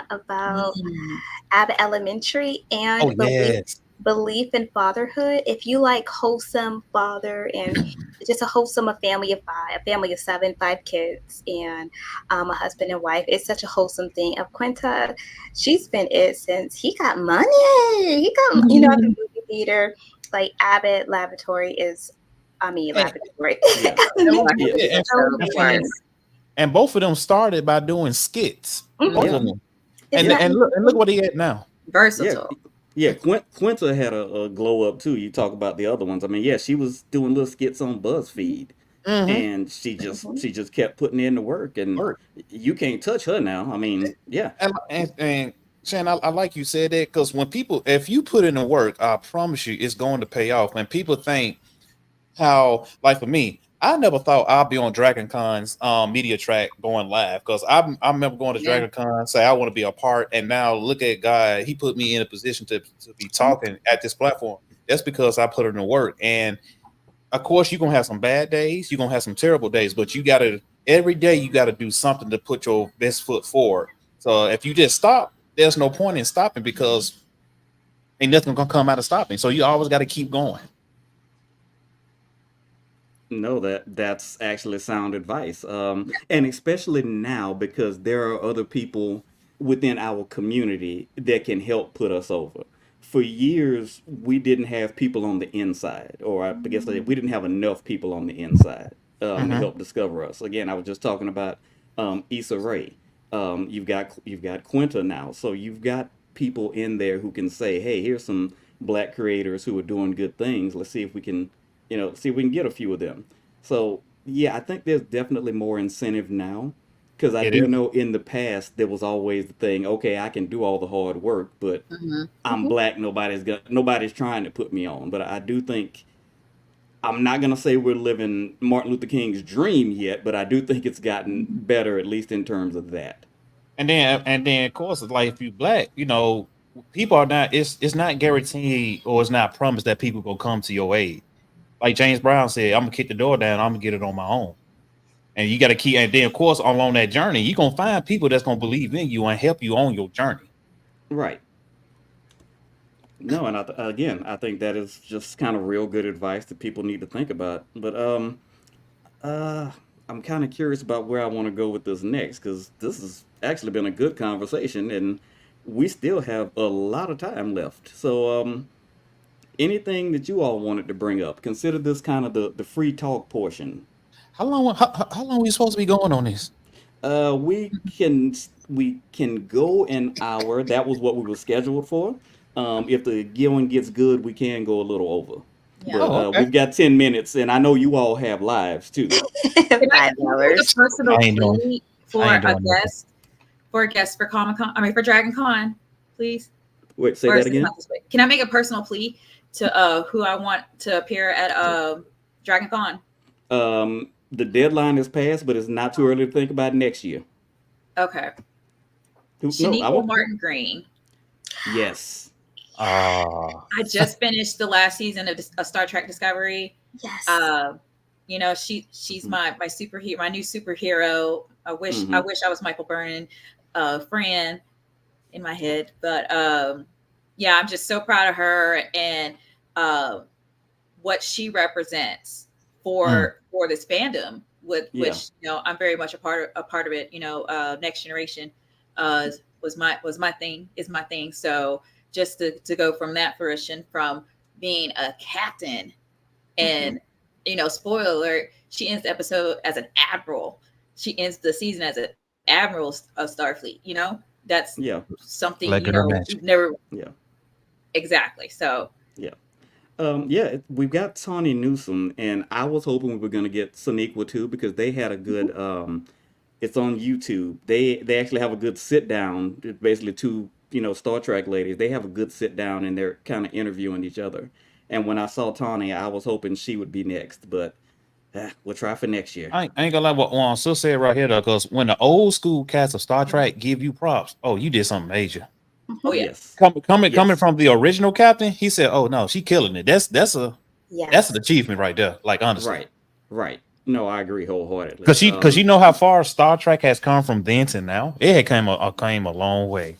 about Abbott Elementary and belief in fatherhood, if you like wholesome father and just a wholesome a family of 5, a family of 7, 5 kids, and a husband and wife, it's such a wholesome thing. Of Quinta, she's been it since he got money. He got, you know, at the movie theater, like Abbott Laboratory is, Laboratory. Yeah. Elementary Yeah. is so fun. And both of them started by doing skits. Mhm. Both Yeah. of them. Isn't And that and look what he at now. Versatile. Yeah, Quinta had a glow up too. You talk about the other ones. I mean, yeah, she was doing little skits on BuzzFeed, Mm-hmm. and she just kept putting in the work, and you can't touch her now. I mean, yeah, And Shan, I like you said that, because when people, if you put in the work, I promise you, it's going to pay off. When people think how, like for me, I never thought I'd be on Dragon Con's media track going live, because I remember going to Dragon Con, say I want to be a part, and now look at God, he put me in a position to be talking at this platform. That's because I put in the work. And of course, you're gonna have some bad days, you're gonna have some terrible days, but you gotta, every day you gotta do something to put your best foot forward. So if you just stop, there's no point in stopping, because ain't nothing gonna come out of stopping. So you always got to keep going. no, that's actually sound advice. And especially now, because there are other people within our community that can help put us over. For years, we didn't have people on the inside, or I guess we didn't have enough people on the inside to help discover us. Again, I was just talking about Issa Rae. You've got Quinta now, so you've got people in there who can say, "Hey, here's some black creators who are doing good things. Let's see if we can, see if we can get a few of them." So yeah, I think there's definitely more incentive now, because I It do is. know in the past there was always the thing, okay, I can do all the hard work, but I'm black. Nobody's trying to put me on. But I do think, I'm not gonna say we're living Martin Luther King's dream yet, but I do think it's gotten better, at least in terms of that. And then of course, it's like if you black, people are not. It's not guaranteed, or it's not promised that people will come to your aid. Like James Brown said, I'm gonna kick the door down. I'm gonna get it on my own. And you got to keep. And then of course, along that journey, you're gonna find people that's gonna believe in you and help you on your journey. Right. No, and again, I think that is just kind of real good advice that people need to think about. But uh, I'm kind of curious about where I want to go with this next, because this has actually been a good conversation, and we still have a lot of time left. So anything that you all wanted to bring up, consider this kind of the free talk portion. How long? How long are we supposed to be going on this? We can go an hour. That was what we were scheduled for. If the going gets good, we can go a little over. Yeah. But Oh, okay. we've got 10 minutes, and I know you all have lives too. Can I 5 make a hours. personal I ain't doing- plea for I ain't a doing nothing. guest, for Comic Con? I mean, for Dragon Con, please. Wait, say Or that is this again? not this week? Can I make a personal plea to who I want to appear at Dragon Con? The deadline is passed, but it's not too early to think about next year. Okay. No, I Shaniqua won't. Martin Green. Yes. Ah, I just finished the last season of Star Trek Discovery. Yes. She's my superhero, my new superhero. I wish I was Michael Byrne, Fran in my head, but yeah, I'm just so proud of her and what she represents for this fandom, which I'm very much a part of it. Next Generation was my thing. So just to go from that fruition, from being a captain, and spoiler alert, she ends the episode as an admiral. She ends the season as an admiral of Starfleet. That's something Like her match. you've never. Yeah. Exactly. So We've got Tawny Newsome, and I was hoping we were going to get Sonequa too, because they had a good. It's on YouTube. They actually have a good sit down. Basically, two Star Trek ladies. They have a good sit down, and they're kind of interviewing each other. And when I saw Tawny, I was hoping she would be next, but we'll try for next year. I ain't gonna lie. What Sil said right here, though, because when the old school cast of Star Trek give you props, oh, you did something major. Oh yeah. Yes. Coming from the original captain, he said, "Oh no, she killing it." That's an achievement right there. Like honestly, Right. No, I agree wholeheartedly. Because you know how far Star Trek has come from then to now. It had came a long way.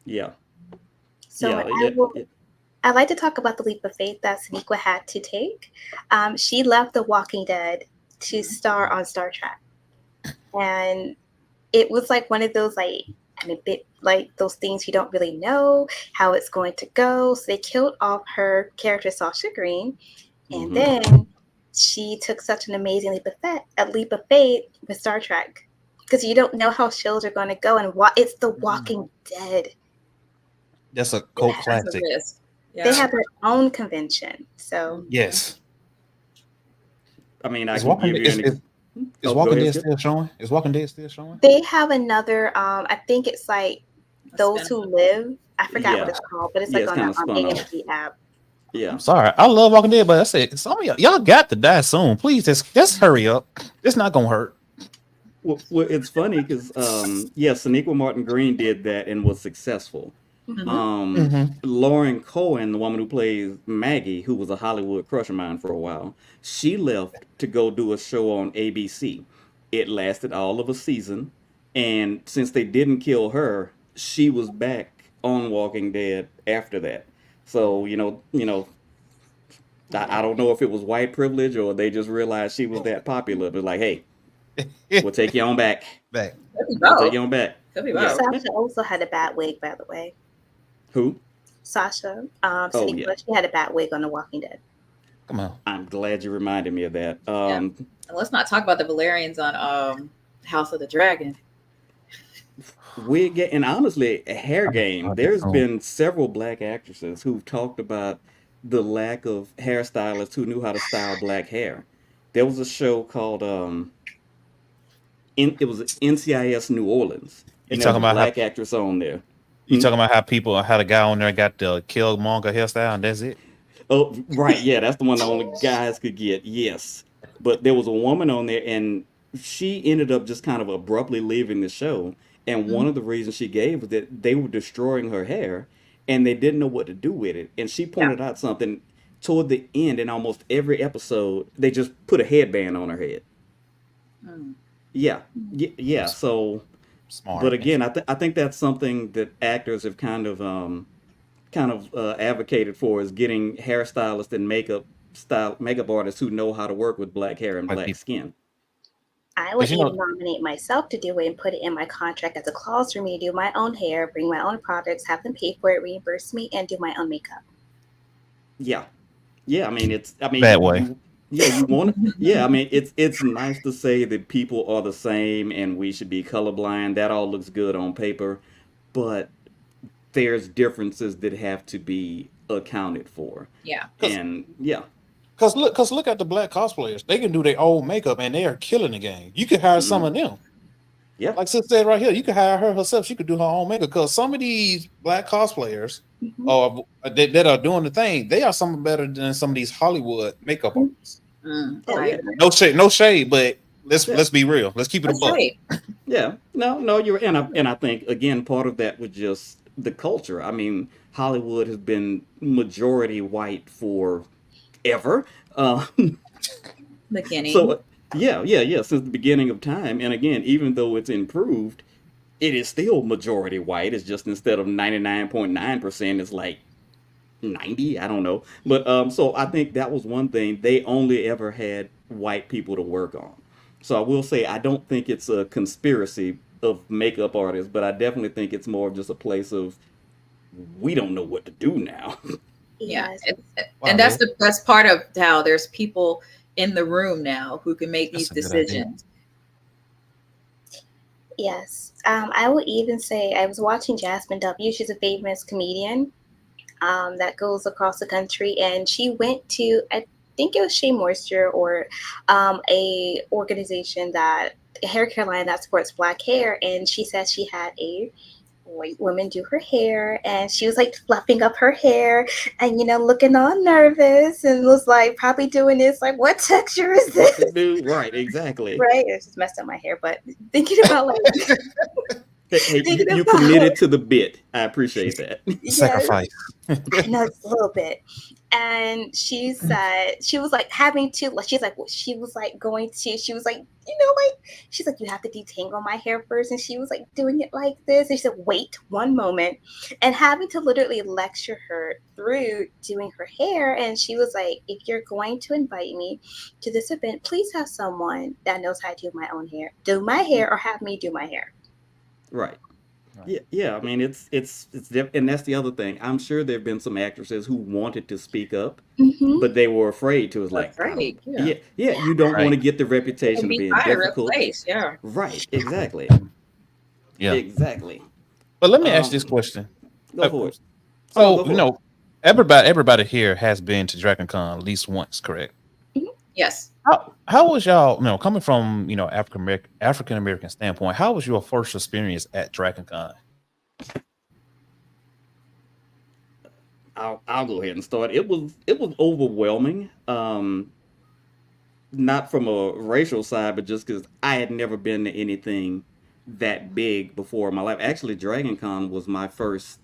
Yeah. So Yeah, I'd like to talk about the leap of faith that Sonequa had to take. She left The Walking Dead to star on Star Trek. And it was like one of those, like, I mean, bit like those things you don't really know how it's going to go. So they killed off her character, Sasha Green. And then she took such an amazing leap of faith with Star Trek. Because you don't know how shows are going to go. And it's The Walking Dead. That's a cult That's a classic. risk. Yeah. They have their own convention. So Yes. I mean, I Is can Walking give Dead, you is, an is go Walking ahead, Dead Skip. still showing? Is Walking Dead still showing? they have another, I think it's like Those Who Live. I forgot what Yeah. it's called, but it's Yeah, like it's on kinda the spun off. AMC app. Yeah. I'm sorry. I love Walking Dead, but I said some of y'all got to die soon. Please just hurry up. It's not gonna hurt. Well, it's funny because Sonequa Martin Green did that and was successful. Lauren Cohen, the woman who plays Maggie, who was a Hollywood crush of mine for a while, she left to go do a show on ABC. It lasted all of a season, and since they didn't kill her, she was back on Walking Dead after that. So I don't know if it was white privilege or they just realized she was that popular. But like, hey, we'll take you on back. Back. Could be We'll take both. you on back. Could be Yeah. both. Sasha also had a bad wig, by the way. Who? Sasha, Oh, Sonequa, yeah. she had a bad wig on The Walking Dead. Come on. I'm glad you reminded me of that. And let's not talk about the Valerians on House of the Dragon. Wig and honestly, hair game. There's Oh. been several black actresses who've talked about the lack of hairstylists who knew how to style black hair. There was a show called it was NCIS New Orleans, You and there was talking a about black how actress on there. you talking about how people had a guy on there got the Killmonger hairstyle and that's it? Oh, right, yeah, that's the one the only guys could get. Yes, but there was a woman on there, and she ended up just kind of abruptly leaving the show. And one of the reasons she gave was that they were destroying her hair, and they didn't know what to do with it. And she Yeah. pointed out something toward the end. In almost every episode, they just put a headband on her head. Mm. Yeah, yeah. So, Smart. but again, I think that's something that actors have kind of advocated for is getting hairstylists and makeup artists who know how to work with black hair and Black black people. skin. I would Because you even know, nominate myself to do it and put it in my contract as a clause for me to do my own hair, bring my own products, have them pay for it, reimburse me, and do my own makeup. Yeah, yeah. I mean, that way. you want to. Yeah, I mean, it's nice to say that people are the same and we should be colorblind. That all looks good on paper, but there's differences that have to be accounted for. Yeah. And yeah, Cause look at the black cosplayers. They can do their own makeup and they are killing the game. You could hire some of them. yeah, Like Sis said right here, you could hire her herself. She could do her own makeup. Because some of these black cosplayers that are doing the thing, they are some better than some of these Hollywood makeup artists. Mm. oh Right. yeah, No shade, but let's Yeah. be real. Let's keep it a That's buck. right. yeah. No, you're and I think again part of that was just the culture. I mean, Hollywood has been majority white for ever. Beginning. So yeah, since the beginning of time. And again, even though it's improved, it is still majority white. It's just instead of 99.9%, it's like 90. I don't know. But so I think that was one thing. They only ever had white people to work on. So I will say I don't think it's a conspiracy of makeup artists, but I definitely think it's more of just a place of we don't know what to do now. Yeah. Yes. Wow, And that's man. the best part of how there's people in the room now who can make That's these a good idea. decisions. Yes. I would even say I was watching Jasmine W. She's a famous comedian that goes across the country, and she went to, I think it was Shea Moisture or a organization that a hair care line that supports black hair, and she said she had a white woman do her hair, and she was like fluffing up her hair and looking all nervous and was like probably doing this like, what texture is What this? to do? Right, exactly. Right, it just messed up my hair, but thinking about like Hey, thinking you about committed to the bit. I appreciate that. yes, Sacrifice. I know it's a little bit. And she said she was like having to like she's like she was like going to she was like like she's like you have to detangle my hair first, and she was like doing it like this, and she said wait one moment, and having to literally lecture her through doing her hair. And she was like, if you're going to invite me to this event, please have someone that knows how to do my hair or have me do my hair. Right. Right. Yeah, yeah. I mean, and that's the other thing. I'm sure there have been some actresses who wanted to speak up, Hmm. but they were afraid to. It's like, I don't. Afraid, yeah. Yeah, yeah. You don't want Right. to get the It'll reputation of be being by a real difficult. place, yeah. Right. Exactly. Yeah. Exactly. But let me ask this Um, question. Go Uh, for it. Oh no, So, go for it. everybody here has been to Dragon Con at least once, correct? Yes. How was y'all, coming from, African American standpoint, how was your first experience at Dragon Con? I'll go ahead and start. It was overwhelming. Not from a racial side, but just because I had never been to anything that big before in my life. Actually, Dragon Con was my first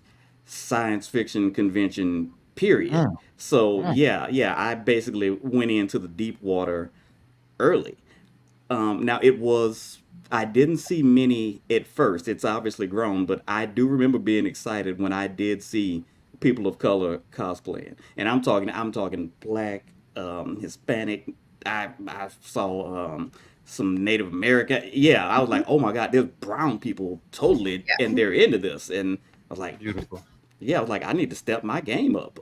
science fiction convention, period. Mm, So mm, yeah, I basically went into the deep water early. Now it was I didn't see many at first. It's obviously grown, but I do remember being excited when I did see people of color cosplaying. And I'm talking black, Hispanic. I saw some Native American. Yeah, I was like, oh my God, there's brown people totally, and they're into this. And I was like, beautiful. yeah, I was like, I need to step my game up.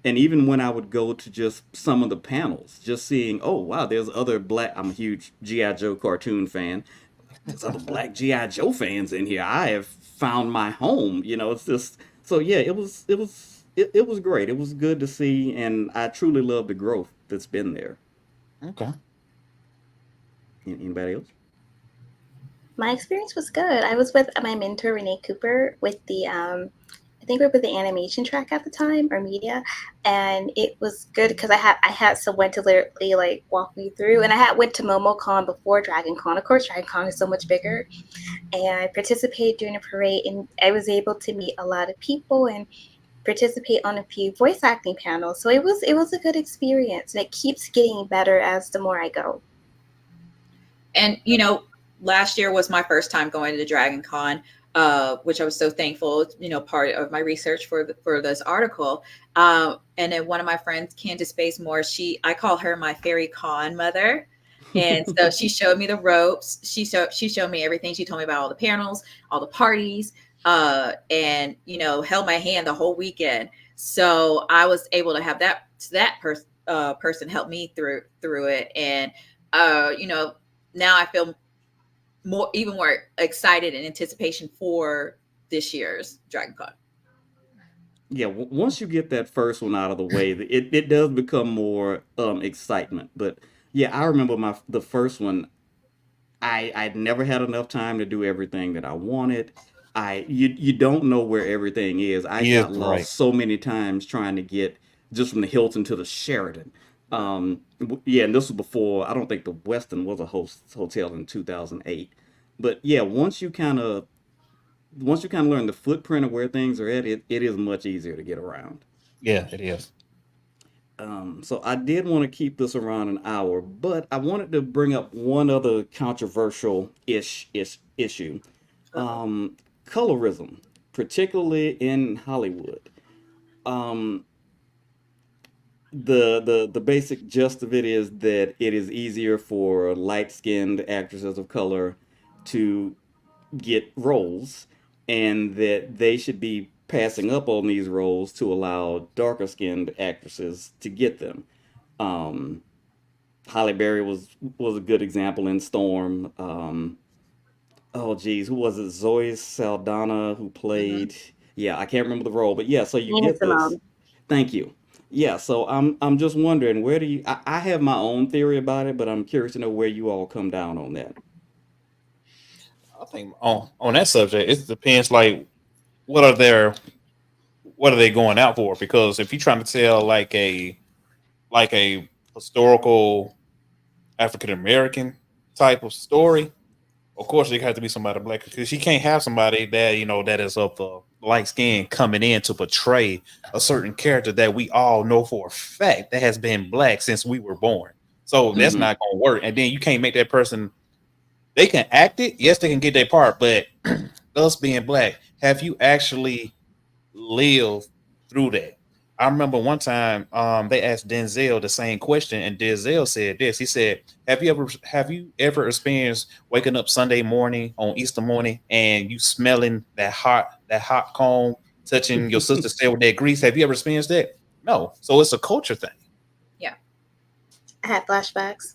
And even when I would go to just some of the panels, just seeing, oh wow, there's other black. I'm a huge GI Joe cartoon fan. There's other black GI Joe fans in here. I have found my home. It's just so yeah. It was great. It was good to see, and I truly love the growth that's been there. Okay. Anybody else? My experience was good. I was with my mentor Renee Cooper with the I think we were with the animation track at the time or media, and it was good because I had someone to literally like walk me through, and I had went to MomoCon before Dragon Con. Of course, Dragon Con is so much bigger, and I participated during a parade, and I was able to meet a lot of people and participate on a few voice acting panels. So it was a good experience, and it keeps getting better as the more I go. And last year was my first time going to Dragon Con, which I was so thankful. Part of my research for this article. And then one of my friends, Candace Bazemore, I call her my fairy con mother. And so she showed me the ropes. She showed me everything. She told me about all the panels, all the parties, and held my hand the whole weekend. So I was able to have that person help me through it, and now I feel even more excited in anticipation for this year's Dragon Con. Yeah, once you get that first one out of the way, it does become more excitement. But yeah, I remember the first one. I'd never had enough time to do everything that I wanted. You don't know where everything is. I Yes, got right. lost so many times trying to get just from the Hilton to the Sheraton. Yeah, and this was before I don't think the Westin was a hotel in 2008. But yeah, once you kind of learn the footprint of where things are at, it is much easier to get around. Yeah, it is. So I did want to keep this around an hour, but I wanted to bring up one other controversial ish issue. Uh-oh. Colorism, particularly in Hollywood. Um, the basic gist of it is that it is easier for light-skinned actresses of color to get roles, and that they should be passing up on these roles to allow darker skinned actresses to get them. Um, Halle Berry was a good example in Storm. Oh geez, who was it? Zoe Saldana who Hmm. played. Yeah, I can't remember the role, but yeah. So you Nina get this. Simone. Thank you. Yeah, so I'm just wondering where do you? I have my own theory about it, but I'm curious to know where you all come down on that. I think on that subject, it depends. Like, what are their what are they going out for? Because if you're trying to tell like a historical African American type of story, Of course, it has to be somebody black because she can't have somebody that that is of the light skin coming in to portray a certain character that we all know for a fact that has been black since we were born. So that's Mhm. not going to work. And then you can't make that person. They can act it, yes, they can get their part, but us being black, have you actually lived through that? I remember one time they asked Denzel the same question, and Denzel said this. He said, "Have you ever experienced waking up Sunday morning on Easter morning and you smelling that hot comb touching your sister's tail with that grease? Have you ever experienced that? No. So it's a culture thing. I had flashbacks.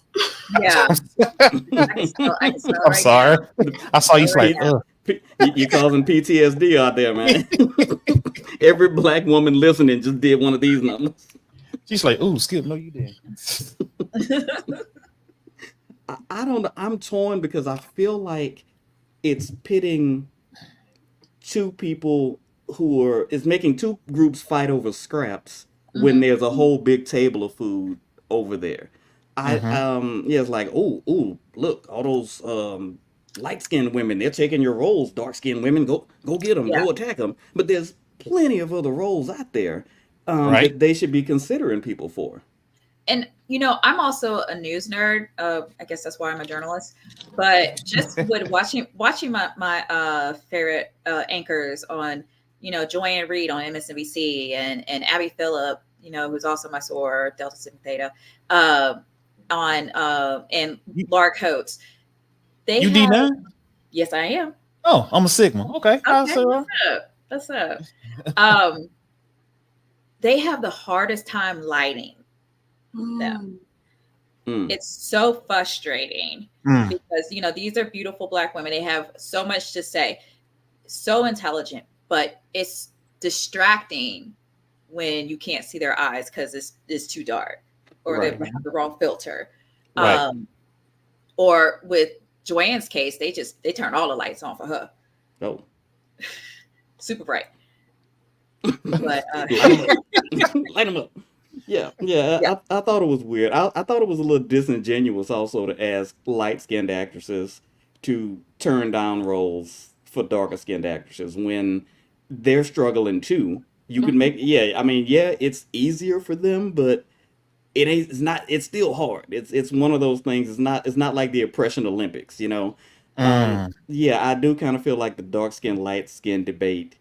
Yeah, I can smell it I'm right sorry. now. I saw you All like, right now. You causing PTSD out there, man. Every black woman listening just did one of these numbers. she's like, ooh, Skip, no, you didn't. I don't know. I'm torn because I feel like it's pitting two people who are it's making two groups fight over scraps when Mhm. there's a whole big table of food over there. I Mm-hmm. Yeah, it's like, oh, look, all those light skinned women, they're taking your roles. Dark skinned women, go get them, Yeah, go attack them. But there's plenty of other roles out there Right? that they should be considering people for. and I'm also a news nerd. I guess that's why I'm a journalist. But just with watching my favorite anchors on, Joanne Reed on MSNBC and Abby Phillip, who's also my soror, Delta Sigma Theta, uh, on and You, Laura Coates. They you have D9? Yes, I am. Oh, I'm a Sigma. Okay. Okay, what's up? What's up? Um, they have the hardest time lighting them. Mm, It's so frustrating Mm, because these are beautiful black women. They have so much to say, so intelligent, but it's distracting when you can't see their eyes because it's too dark or they right. have the wrong filter. right. Um, or with Joanne's case, they turn all the lights on for her, Oh. super bright. But Light them up. Yeah. yeah, I thought it was weird. I thought it was a little disingenuous also to ask light skinned actresses to turn down roles for darker skinned actresses when they're struggling too. You could make, yeah, I mean, yeah, it's easier for them, but it's not, it's still hard. It's one of those things. It's not like the oppression Olympics, you know? Mm, Yeah, I do kind of feel like the dark skin, light skin debate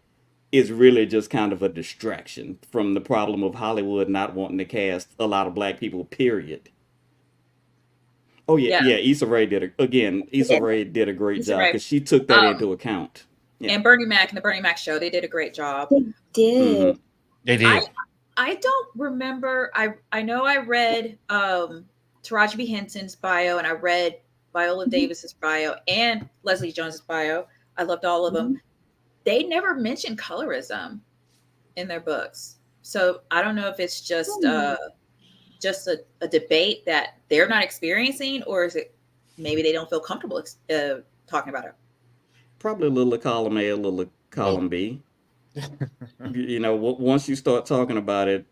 is really just kind of a distraction from the problem of Hollywood not wanting to cast a lot of black people, period. Oh yeah, yeah, yeah. Issa Yeah. Rae did a great Issa job Rae. because she took that Um, into account. Yeah. and Bernie Mac and the Bernie Mac show, they did a great job. They did. Mm-hmm. they I did. I don't remember. I know I read Taraji B. Henson's bio and I read Viola Mhm. Davis's bio and Leslie Jones's bio. I loved all of them. Mhm. They never mentioned colorism in their books, so I don't know if it's just Hmm. a debate that they're not experiencing, or is it maybe they don't feel comfortable talking about it. Probably a little of column A, a little of Well, column B. You know, once you start talking about it,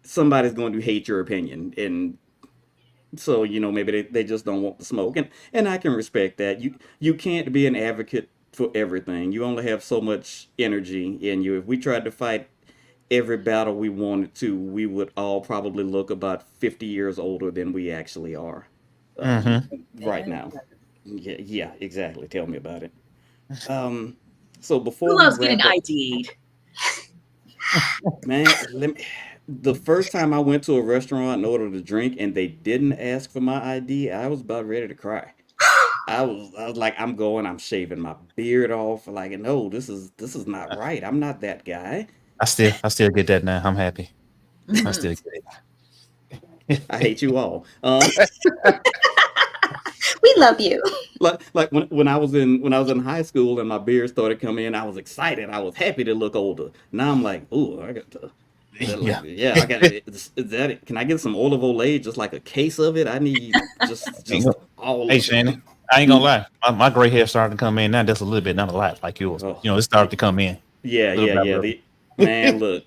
somebody's going to hate your opinion, and so maybe they just don't want the smoke, and I can respect that. You can't be an advocate for everything. You only have so much energy in you. If we tried to fight every battle we wanted to, we would all probably look about 50 years older than we actually are um, mm-hmm. right And now. Yeah, exactly. Tell me about it. Um, so who before we loves getting wrap up, ID'd? man, the first time I went to a restaurant and ordered a drink and they didn't ask for my ID, I was about ready to cry. I was like, I'm shaving my beard off. Like, no, this is not right. I'm not that guy. I still get that now. I'm happy. I Mhm. still get I it. hate you all. We love you. Like when I was in high school and my beard started coming in, I was excited. I was happy to look older. Now I'm like, ooh, I got to. Like, Yeah. yeah, I got it. Is that it? Can I get some olive oil, just like a case of it? I need Ain't just go- all Hey, of it. Shannon, I ain't gonna lie. My gray hair started to come in now, just a little bit, not a lot like yours, but Oh, it started to come in a yeah, little yeah, by yeah. little. The man, look,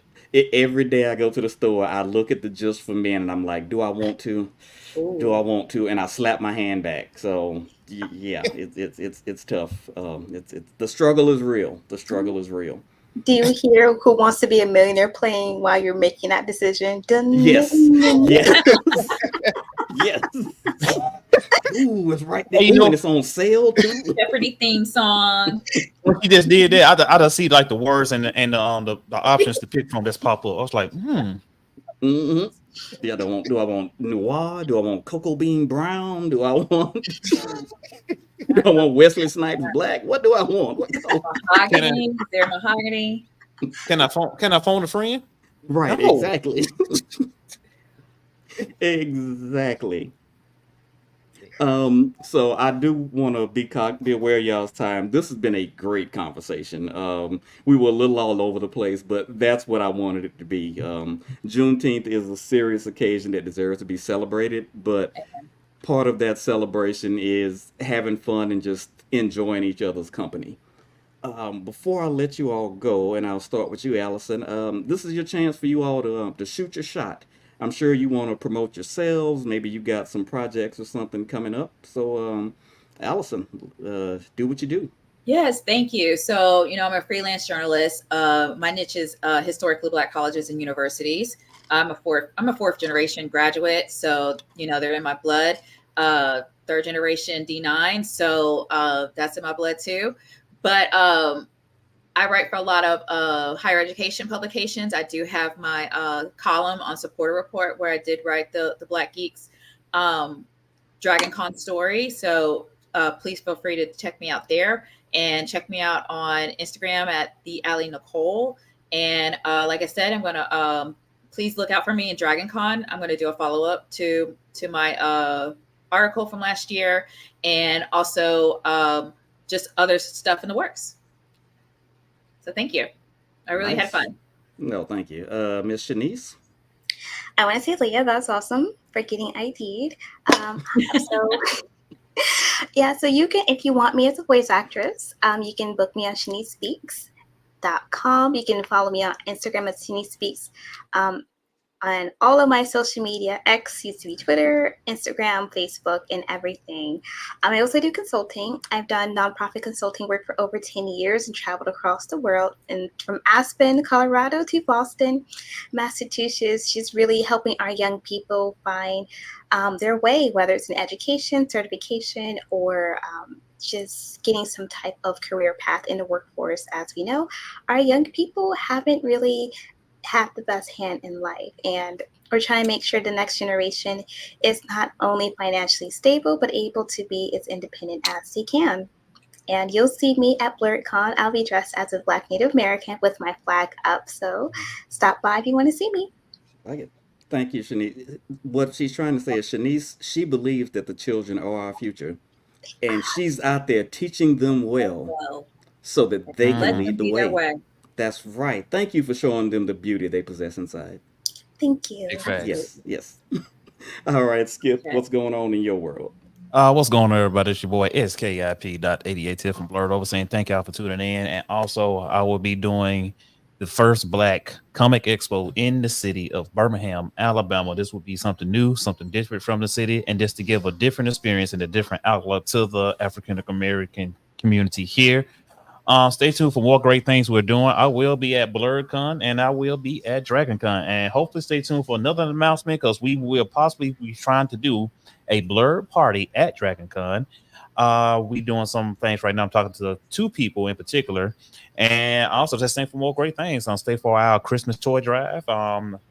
Every day I go to the store, I look at the Just for Men, and I'm like, do I want to? Do I Ooh. want to? And I slap my hand back. So yeah, it's tough. It's the struggle is real. The struggle is real. Do you hear Who Wants to Be a Millionaire playing while you're making that decision? Dun, dun, Yes, dun. yes, yes. Ooh, it's right there. Hey, you Ooh, and know, it's on sale too. Jeopardy theme song. when she just did that, I just see like the words and the options to pick from just pop up. I was like, Hmm. Yeah, do I want noir? Do I want cocoa bean brown? Do I want do I want Wesley Snipes black? What do I want? What color? can I Mahogany. Is there mahogany? can I phone a friend? Right, No. exactly. Exactly. So I do want to be aware of y'all's time. This has been a great conversation. We were a little all over the place, but that's what I wanted it to be. Juneteenth is a serious occasion that deserves to be celebrated, but part of that celebration is having fun and just enjoying each other's company. Before I let you all go, and I'll start with you, Allison. This is your chance for you all to shoot your shot. I'm sure you want to promote yourselves. Maybe you got some projects or something coming up. So, Allison, do what you do. Yes, thank you. So, I'm a freelance journalist. My niche is historically Black colleges and universities. I'm a fourth generation graduate, so they're in my blood. Third generation D9, so that's in my blood too. But I write for a lot of higher education publications. I do have my column on Supporter Report where I did write the Black Geeks Dragon Con story. So please feel free to check me out there and check me out on Instagram at the Allie Nicole. And like I said, I'm gonna please look out for me in Dragon Con. I'm gonna do a follow up to my article from last year, and also just other stuff in the works. So thank you. I really had Nice. fun. No, thank you. Miss Shanice? I want to say, Leah, that's awesome for getting ID'd. So, yeah, so you can, if you want me as a voice actress, you can book me on ShaniceSpeaks.com. You can follow me on Instagram at Shanice Speaks. On all of my social media, X used to be Twitter, Instagram, Facebook, and everything. I also do consulting. I've done nonprofit consulting work for over 10 years and traveled across the world, and from Aspen, Colorado to Boston, Massachusetts, just really helping our young people find their way, whether it's an education, certification, or just getting some type of career path in the workforce. As we know, our young people haven't really have the best hand in life, and we're trying to make sure the next generation is not only financially stable but able to be as independent as they can. And you'll see me at BlerdCon. I'll be dressed as a Black Native American with my flag up, so stop by if you want to see me. Like it. Thank you, Shanice. What she's trying to say is Shanice, she believes that the children are our future, and she's out there teaching them well Well, so that they can let Mhm. them lead the be their way. way. That's right. Thank you for showing them the beauty they possess inside. Thank you. Big facts. Yes, yes. All right, Skip, Okay. what's going on in your world? What's going on, everybody? It's your boy SKIP.88 from Blerd over saying thank y'all for tuning in. And also, I will be doing the first Black Comic Expo in the city of Birmingham, Alabama. This will be something new, something different from the city, and just to give a different experience and a different outlook to the African American community here. Stay tuned for more great things we're doing. I will be at BlerdCon and I will be at DragonCon, and hopefully stay tuned for another announcement because we will possibly be trying to do a Blerd party at DragonCon. We doing some things right now. I'm talking to two people in particular, and also just stay for more great things. Stay for our Christmas toy drive.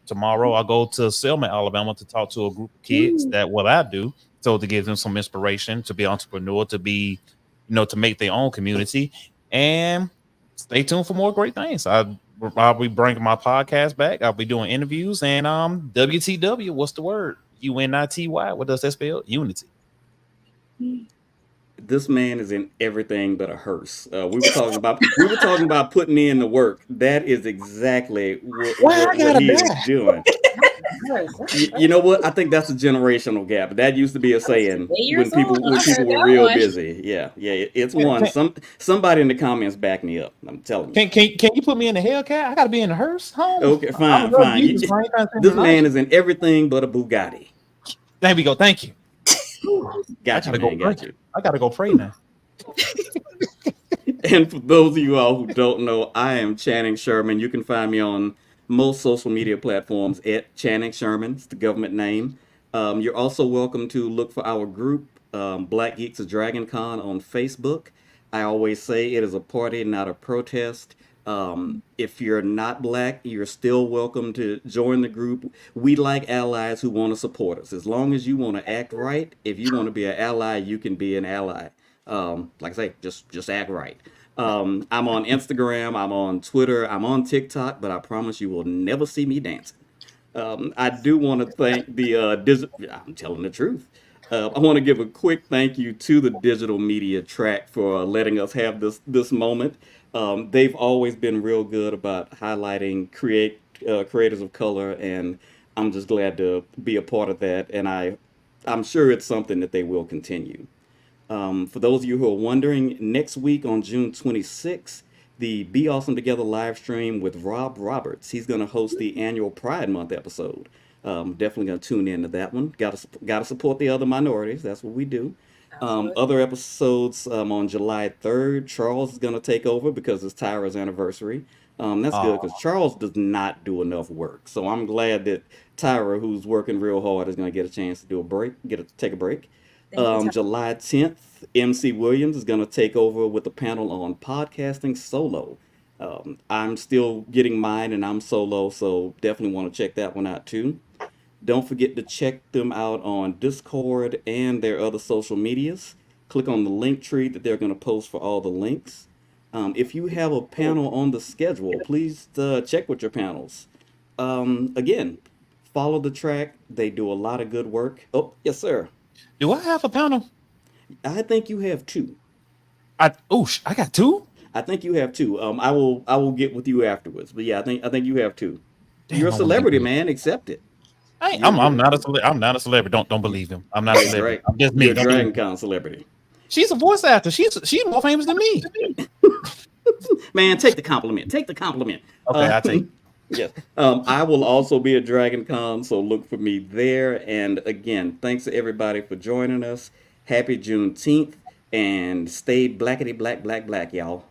Tomorrow I'll go to Selma, Alabama, to talk to a group of kids that what I do, so to give them some inspiration to be entrepreneur, to be, to make their own community. And stay tuned for more great things. I'll be bringing my podcast back. I'll be doing interviews, and WTW. What's the word? UNITY. What does that spell? Unity. This man is in everything but a hearse. We were talking about putting in the work. That is exactly Why I what gotta he is die? doing. You know what? I think that's a generational gap. That used to be a saying 8 years when old. I people heard were that real one. busy. Yeah, it's Can, one. can, Somebody in the comments back me up. I'm telling you. can you put me in the Hellcat? I got to be in the hearse home. Okay, I would fine, love to fine. use this plane. Kind of This life. man is in everything but a Bugatti. There we go. Thank you. I Got you, gotta go man. pray. Got you. I gotta go pray now. And for those of you all who don't know, I am Channing Sherman. You can find me on most social media platforms at Channing Sherman. It's the government name. You're also welcome to look for our group, Black Geeks of Dragon Con, on Facebook. I always say it is a party, not a protest. If you're not black, you're still welcome to join the group. We like allies who want to support us. As long as you want to act right, if you want to be an ally, you can be an ally. Like I say, just act right. I'm on Instagram, I'm on Twitter, I'm on TikTok, but I promise you will never see me dancing. I do want to thank the I'm telling the truth. I want to give a quick thank you to the digital media track for letting us have this moment. They've always been real good about highlighting creators of color, and I'm just glad to be a part of that. And I'm sure it's something that they will continue. For those of you who are wondering, next week on June 26th, the Be Awesome Together live stream with Rob Roberts. He's going to host the annual Pride Month episode. Definitely going to tune into that one. Got to support the other minorities. That's what we do. Other episodes on July 3rd, Charles is going to take over because it's Tyra's anniversary. That's good because Charles does not do enough work. So I'm glad that Tyra, who's working real hard, is going to get a chance to do a break, take a break. July 10th, MC Williams is going to take over with a panel on podcasting solo. I'm still getting mine and I'm solo, so definitely want to check that one out too. Don't forget to check them out on Discord and their other social medias. Click on the link tree that they're going to post for all the links. If you have a panel on the schedule, please check with your panels. Again, follow the track. They do a lot of good work. Oh, yes, sir. Do I have a panel? I think you have two. I got two. I think you have two. I will get with you afterwards. But yeah, I think you have two. Damn, You're a I wanna get celebrity, good. man. Accept it. I'm not a celebrity. Don't believe him. I'm not a celebrity. I'm just me. You're a Don't Dragon believe him. Con celebrity. She's a voice actor. She's more famous than me. Man, take the compliment. Take the compliment. Okay, I take. Yes. I will also be at Dragon Con, so look for me there. And again, thanks to everybody for joining us. Happy Juneteenth, and stay blackety black, y'all.